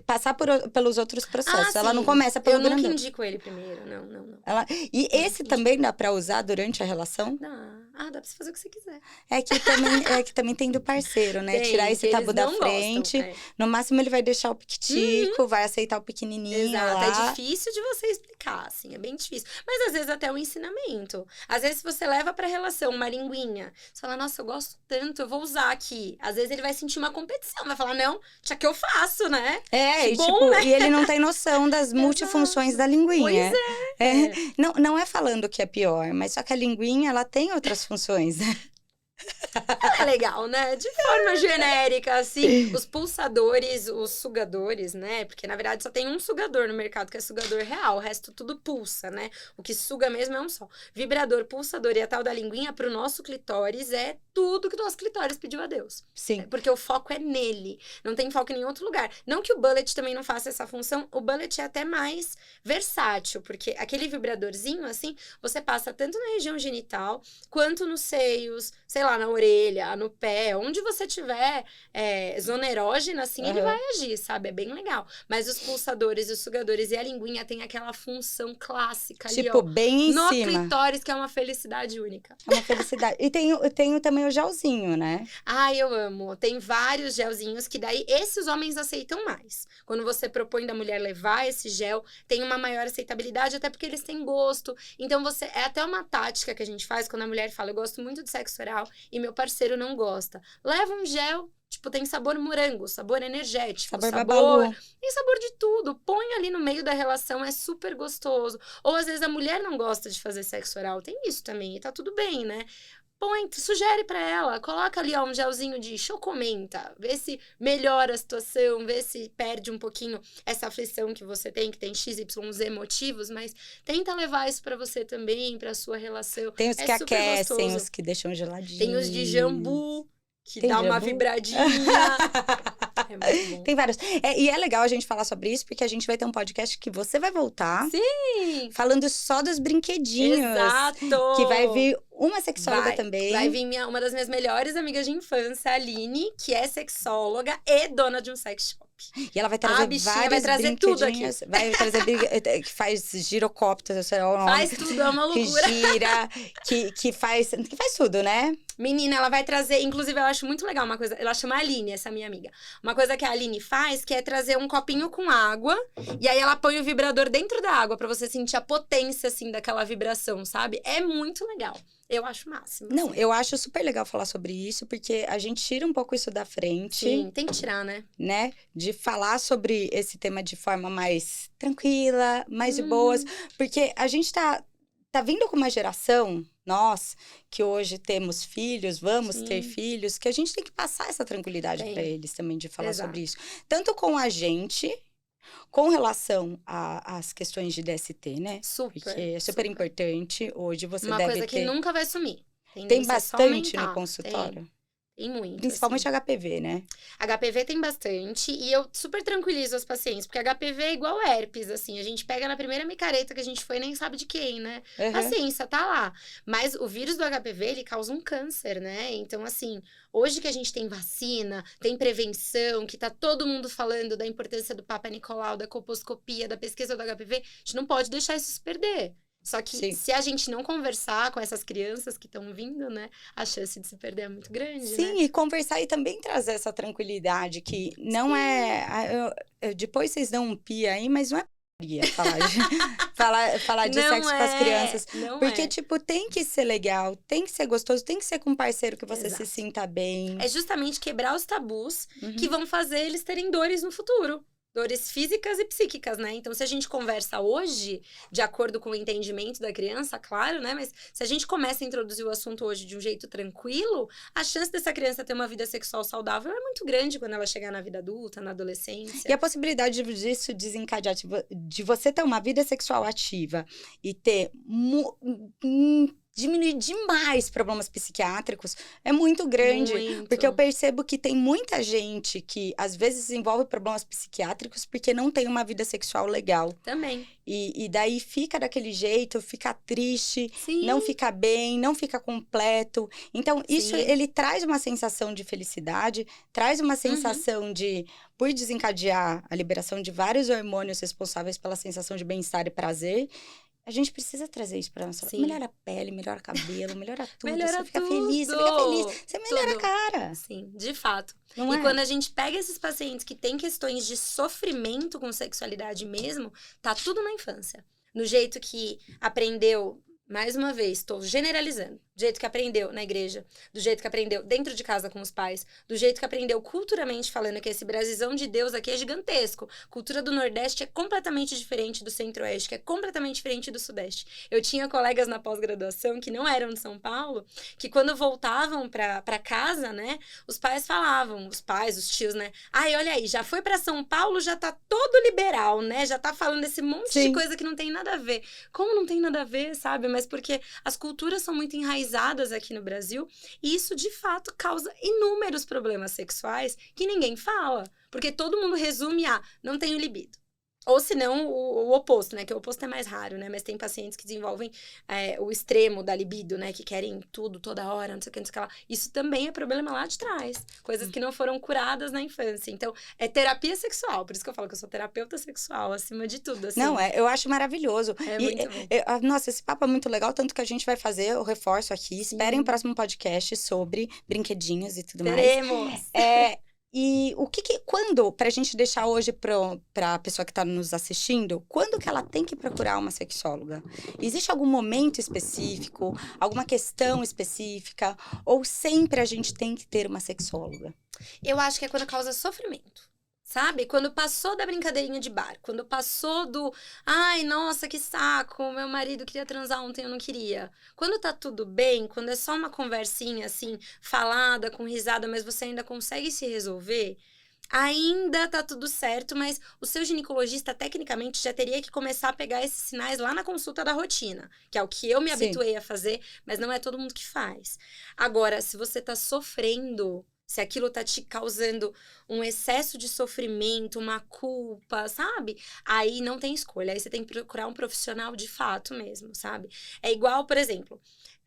passar pelos outros processos. Ela não começa pelo grandão. Eu nunca indico ele primeiro, não. E esse também dá pra usar durante a relação? Dá pra você fazer o que você quiser. É que também tem do parceiro, né? Tirar esse tabu da frente. No máximo, ele vai deixar o piquitico, vai aceitar o pequenininho. Exato, lá. É difícil de você explicar, assim, é bem difícil. Mas às vezes até um ensinamento. Às vezes você leva pra relação uma linguinha. Você fala, nossa, eu gosto tanto, eu vou usar aqui. Às vezes ele vai sentir uma competição, vai falar, não, já que eu faço, né? E, bom, tipo, né? E ele não tem noção das multifunções da linguinha. Pois Não é falando que é pior, mas só que a linguinha, ela tem outras funções. É legal, né? De forma genérica, assim, os pulsadores, os sugadores, né? Porque, na verdade, só tem um sugador no mercado, que é sugador real. O resto tudo pulsa, né? O que suga mesmo é um só. Vibrador, pulsador e a tal da linguinha, pro nosso clitóris, é tudo que o nosso clitóris pediu a Deus. Sim. Porque o foco é nele. Não tem foco em nenhum outro lugar. Não que o bullet também não faça essa função. O bullet é até mais versátil, porque aquele vibradorzinho, assim, você passa tanto na região genital, quanto nos seios, sei lá, na orelha, no pé, onde você tiver zona erógena, assim, ele vai agir, sabe? É bem legal. Mas os pulsadores, os sugadores e a linguinha tem aquela função clássica ali, tipo, bem em no cima. clitóris, que é uma felicidade única. É uma felicidade. E tenho também o gelzinho, né? Eu amo. Tem vários gelzinhos que daí esses homens aceitam mais. Quando você propõe da mulher levar esse gel, tem uma maior aceitabilidade, até porque eles têm gosto. Então, é até uma tática que a gente faz quando a mulher fala, eu gosto muito de sexo oral e meu parceiro não gosta. Leva um gel, tipo, tem sabor morango, sabor energético, sabor babalu. Tem sabor de tudo. Põe ali no meio da relação, é super gostoso. Ou às vezes a mulher não gosta de fazer sexo oral, tem isso também, e tá tudo bem, né? Sugere pra ela, coloca ali ó, um gelzinho de chocomenta, vê se melhora a situação, vê se perde um pouquinho essa aflição que você tem, que tem XYZ motivos, mas tenta levar isso pra você também, pra sua relação. Tem os que super aquecem, gostoso. os que deixam geladinho. Tem os de jambu, que Tem dá uma jambu? vibradinha. É muito bom. Tem vários. E é legal a gente falar sobre isso, porque a gente vai ter um podcast que você vai voltar Sim! falando só dos brinquedinhos. Exato! Que vai vir uma sexóloga também. Vai vir uma das minhas melhores amigas de infância, a Aline, que é sexóloga e dona de um sex shop. E ela vai trazer bichinha vários vai trazer tudo aqui. Vai trazer que faz girocóptero, sei lá o nome. Faz tudo, é uma loucura. Que gira, que faz tudo, né? Menina, ela vai trazer, inclusive eu acho muito legal uma coisa, ela chama Aline, essa minha amiga. Uma coisa que a Aline faz, que é trazer um copinho com água, e aí ela põe o vibrador dentro da água, pra você sentir a potência, assim, daquela vibração, sabe? É muito legal. Eu acho o máximo. Não, assim. eu acho super legal falar sobre isso, porque a gente tira um pouco isso da frente. Sim, tem que tirar, né? De falar sobre esse tema de forma mais tranquila, mais de boas. Porque a gente tá vindo com uma geração, nós, que hoje temos filhos, vamos ter filhos, que a gente tem que passar essa tranquilidade para eles também, de falar sobre isso. Tanto com a gente, com relação às questões de DST, né? Super. Porque é super importante. Hoje você uma deve coisa ter... que nunca vai sumir. Tem bastante no consultório. Tem muito. Principalmente assim. HPV, né? HPV tem bastante e eu super tranquilizo as pacientes, porque HPV é igual herpes, assim. A gente pega na primeira micareta que a gente foi e nem sabe de quem, né? Paciência, tá lá. Mas o vírus do HPV, ele causa um câncer, né? Então, assim, hoje que a gente tem vacina, tem prevenção, que tá todo mundo falando da importância do Papa Nicolau, da colposcopia, da pesquisa do HPV, a gente não pode deixar isso se perder. Só que se a gente não conversar com essas crianças que estão vindo, né? A chance de se perder é muito grande, Sim, e conversar e também trazer essa tranquilidade, que não depois vocês dão um pia aí, mas não é falar de sexo com as crianças. Porque, tipo, tem que ser legal, tem que ser gostoso, tem que ser com um parceiro que você se sinta bem. É justamente quebrar os tabus que vão fazer eles terem dores no futuro. Dores físicas e psíquicas, né? Então, se a gente conversa hoje, de acordo com o entendimento da criança, claro, né? Mas se a gente começa a introduzir o assunto hoje de um jeito tranquilo, a chance dessa criança ter uma vida sexual saudável é muito grande quando ela chegar na vida adulta, na adolescência. E a possibilidade disso desencadear, de você ter uma vida sexual ativa e ter... diminuir demais problemas psiquiátricos é muito grande. Porque eu percebo que tem muita gente que, às vezes, desenvolve problemas psiquiátricos porque não tem uma vida sexual legal. Também. E daí fica daquele jeito, fica triste, Sim. não fica bem, não fica completo. Então, isso, ele traz uma sensação de felicidade, traz uma sensação de, por desencadear a liberação de vários hormônios responsáveis pela sensação de bem-estar e prazer. A gente precisa trazer isso pra nossa vida. Melhora a pele, melhora o cabelo, melhora tudo. Melhora você fica tudo. feliz, você fica feliz. Você melhora a cara. Sim, de fato. Não e quando a gente pega esses pacientes que têm questões de sofrimento com sexualidade mesmo, tá tudo na infância. No jeito que aprendeu, mais uma vez, estou generalizando. Do jeito que aprendeu na igreja, do jeito que aprendeu dentro de casa com os pais, do jeito que aprendeu culturalmente falando que esse Brasilzão de Deus aqui é gigantesco. Cultura do Nordeste é completamente diferente do Centro-Oeste, que é completamente diferente do Sudeste. Eu tinha colegas na pós-graduação que não eram de São Paulo, que quando voltavam pra casa, né, os pais falavam, os tios, né, ai, olha aí, já foi pra São Paulo, já tá todo liberal, né, já tá falando esse monte de coisa que não tem nada a ver. Como não tem nada a ver, sabe? Mas porque as culturas são muito enraizadas aqui no Brasil, e isso de fato causa inúmeros problemas sexuais que ninguém fala, porque todo mundo resume a não tenho libido. Ou se não, o oposto, né? Que o oposto é mais raro, né? Mas tem pacientes que desenvolvem o extremo da libido, né? Que querem tudo, toda hora, não sei o que, não sei o que lá. Isso também é problema lá de trás. Coisas que não foram curadas na infância. Então, é terapia sexual. Por isso que eu falo que eu sou terapeuta sexual, acima de tudo, assim. Não, eu acho maravilhoso. É muito bom. Nossa, esse papo é muito legal, tanto que a gente vai fazer, eu reforço aqui. Sim. Esperem o próximo podcast sobre brinquedinhos e tudo mais. Teremos! E quando, pra gente deixar hoje pra pessoa que tá nos assistindo, quando que ela tem que procurar uma sexóloga? Existe algum momento específico, alguma questão específica, ou sempre a gente tem que ter uma sexóloga? Eu acho que é quando causa sofrimento. Sabe? Quando passou da brincadeirinha de bar, quando passou do ai, nossa, que saco, meu marido queria transar ontem, eu não queria. Quando tá tudo bem, quando é só uma conversinha assim, falada, com risada, mas você ainda consegue se resolver, ainda tá tudo certo, mas o seu ginecologista, tecnicamente, já teria que começar a pegar esses sinais lá na consulta da rotina, que é o que eu me Sim. habituei a fazer, mas não é todo mundo que faz. Agora, se você tá sofrendo, se aquilo tá te causando um excesso de sofrimento, uma culpa, sabe? Aí não tem escolha, aí você tem que procurar um profissional de fato mesmo, sabe? É igual, por exemplo,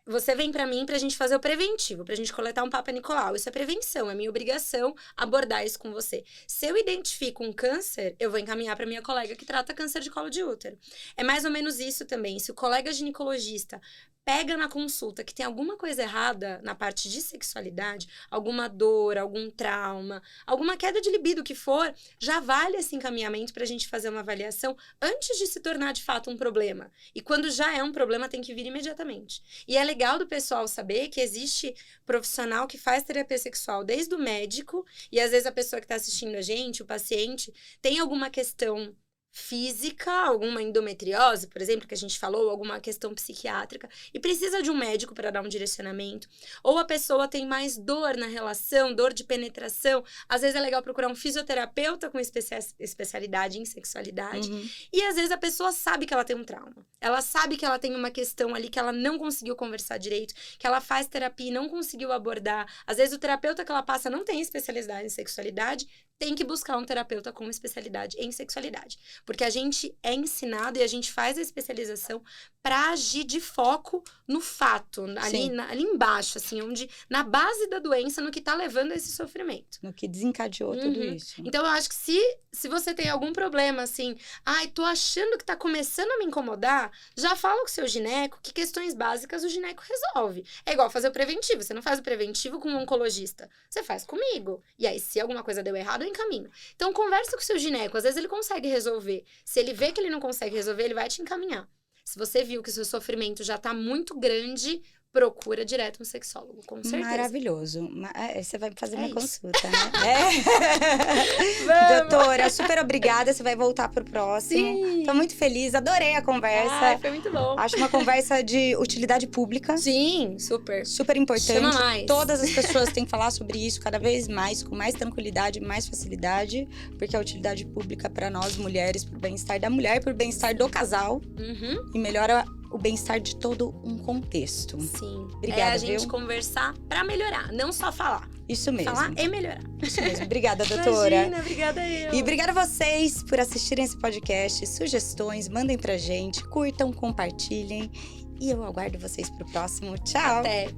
você vem pra mim pra gente fazer o preventivo, pra gente coletar um Papa Nicolau. Isso é prevenção, é minha obrigação abordar isso com você. Se eu identifico um câncer, eu vou encaminhar pra minha colega que trata câncer de colo de útero. É mais ou menos isso também. Se o colega ginecologista pega na consulta que tem alguma coisa errada na parte de sexualidade, alguma dor, algum trauma, alguma queda de libido que for, já vale esse encaminhamento pra gente fazer uma avaliação antes de se tornar de fato um problema. E quando já é um problema, tem que vir imediatamente. E é legal do pessoal saber que existe profissional que faz terapia sexual desde o médico, e às vezes a pessoa que está assistindo a gente, o paciente, tem alguma questão física, alguma endometriose, por exemplo, que a gente falou, alguma questão psiquiátrica, e precisa de um médico para dar um direcionamento. Ou a pessoa tem mais dor na relação, dor de penetração. Às vezes é legal procurar um fisioterapeuta com especialidade em sexualidade. E às vezes a pessoa sabe que ela tem um trauma. Ela sabe que ela tem uma questão ali que ela não conseguiu conversar direito, que ela faz terapia e não conseguiu abordar. Às vezes o terapeuta que ela passa não tem especialidade em sexualidade, tem que buscar um terapeuta com especialidade em sexualidade. Porque a gente é ensinado e a gente faz a especialização para agir de foco no fato, ali embaixo, assim, onde, na base da doença, no que tá levando a esse sofrimento. No que desencadeou tudo isso. Então, eu acho que se você tem algum problema, assim, ai, tô achando que tá começando a me incomodar, já fala com o seu gineco que questões básicas o gineco resolve. É igual fazer o preventivo. Você não faz o preventivo com um oncologista. Você faz comigo. E aí, se alguma coisa deu errado, eu encaminho. Então, conversa com o seu gineco. Às vezes, ele consegue resolver. Se ele vê que ele não consegue resolver, ele vai te encaminhar. Se você viu que o seu sofrimento já tá muito grande, procura direto um sexólogo, com certeza. Maravilhoso. Você vai fazer minha consulta, né? Doutora, super obrigada. Você vai voltar pro próximo. Sim. Tô muito feliz. Adorei a conversa. Ai, foi muito bom. Acho uma conversa de utilidade pública. Sim, super. Super importante. Chama mais. Todas as pessoas têm que falar sobre isso cada vez mais, com mais tranquilidade, mais facilidade. Porque a utilidade pública para nós, mulheres, pro bem-estar da mulher, pro bem-estar do casal. E melhora o bem-estar de todo um contexto. Sim. Obrigada, a gente viu? conversar pra melhorar, não só falar. Isso mesmo. Falar e melhorar. Isso mesmo. Obrigada, doutora. Imagina, obrigada eu. E obrigada a vocês por assistirem esse podcast. Sugestões, mandem pra gente. Curtam, compartilhem. E eu aguardo vocês pro próximo. Tchau! Até.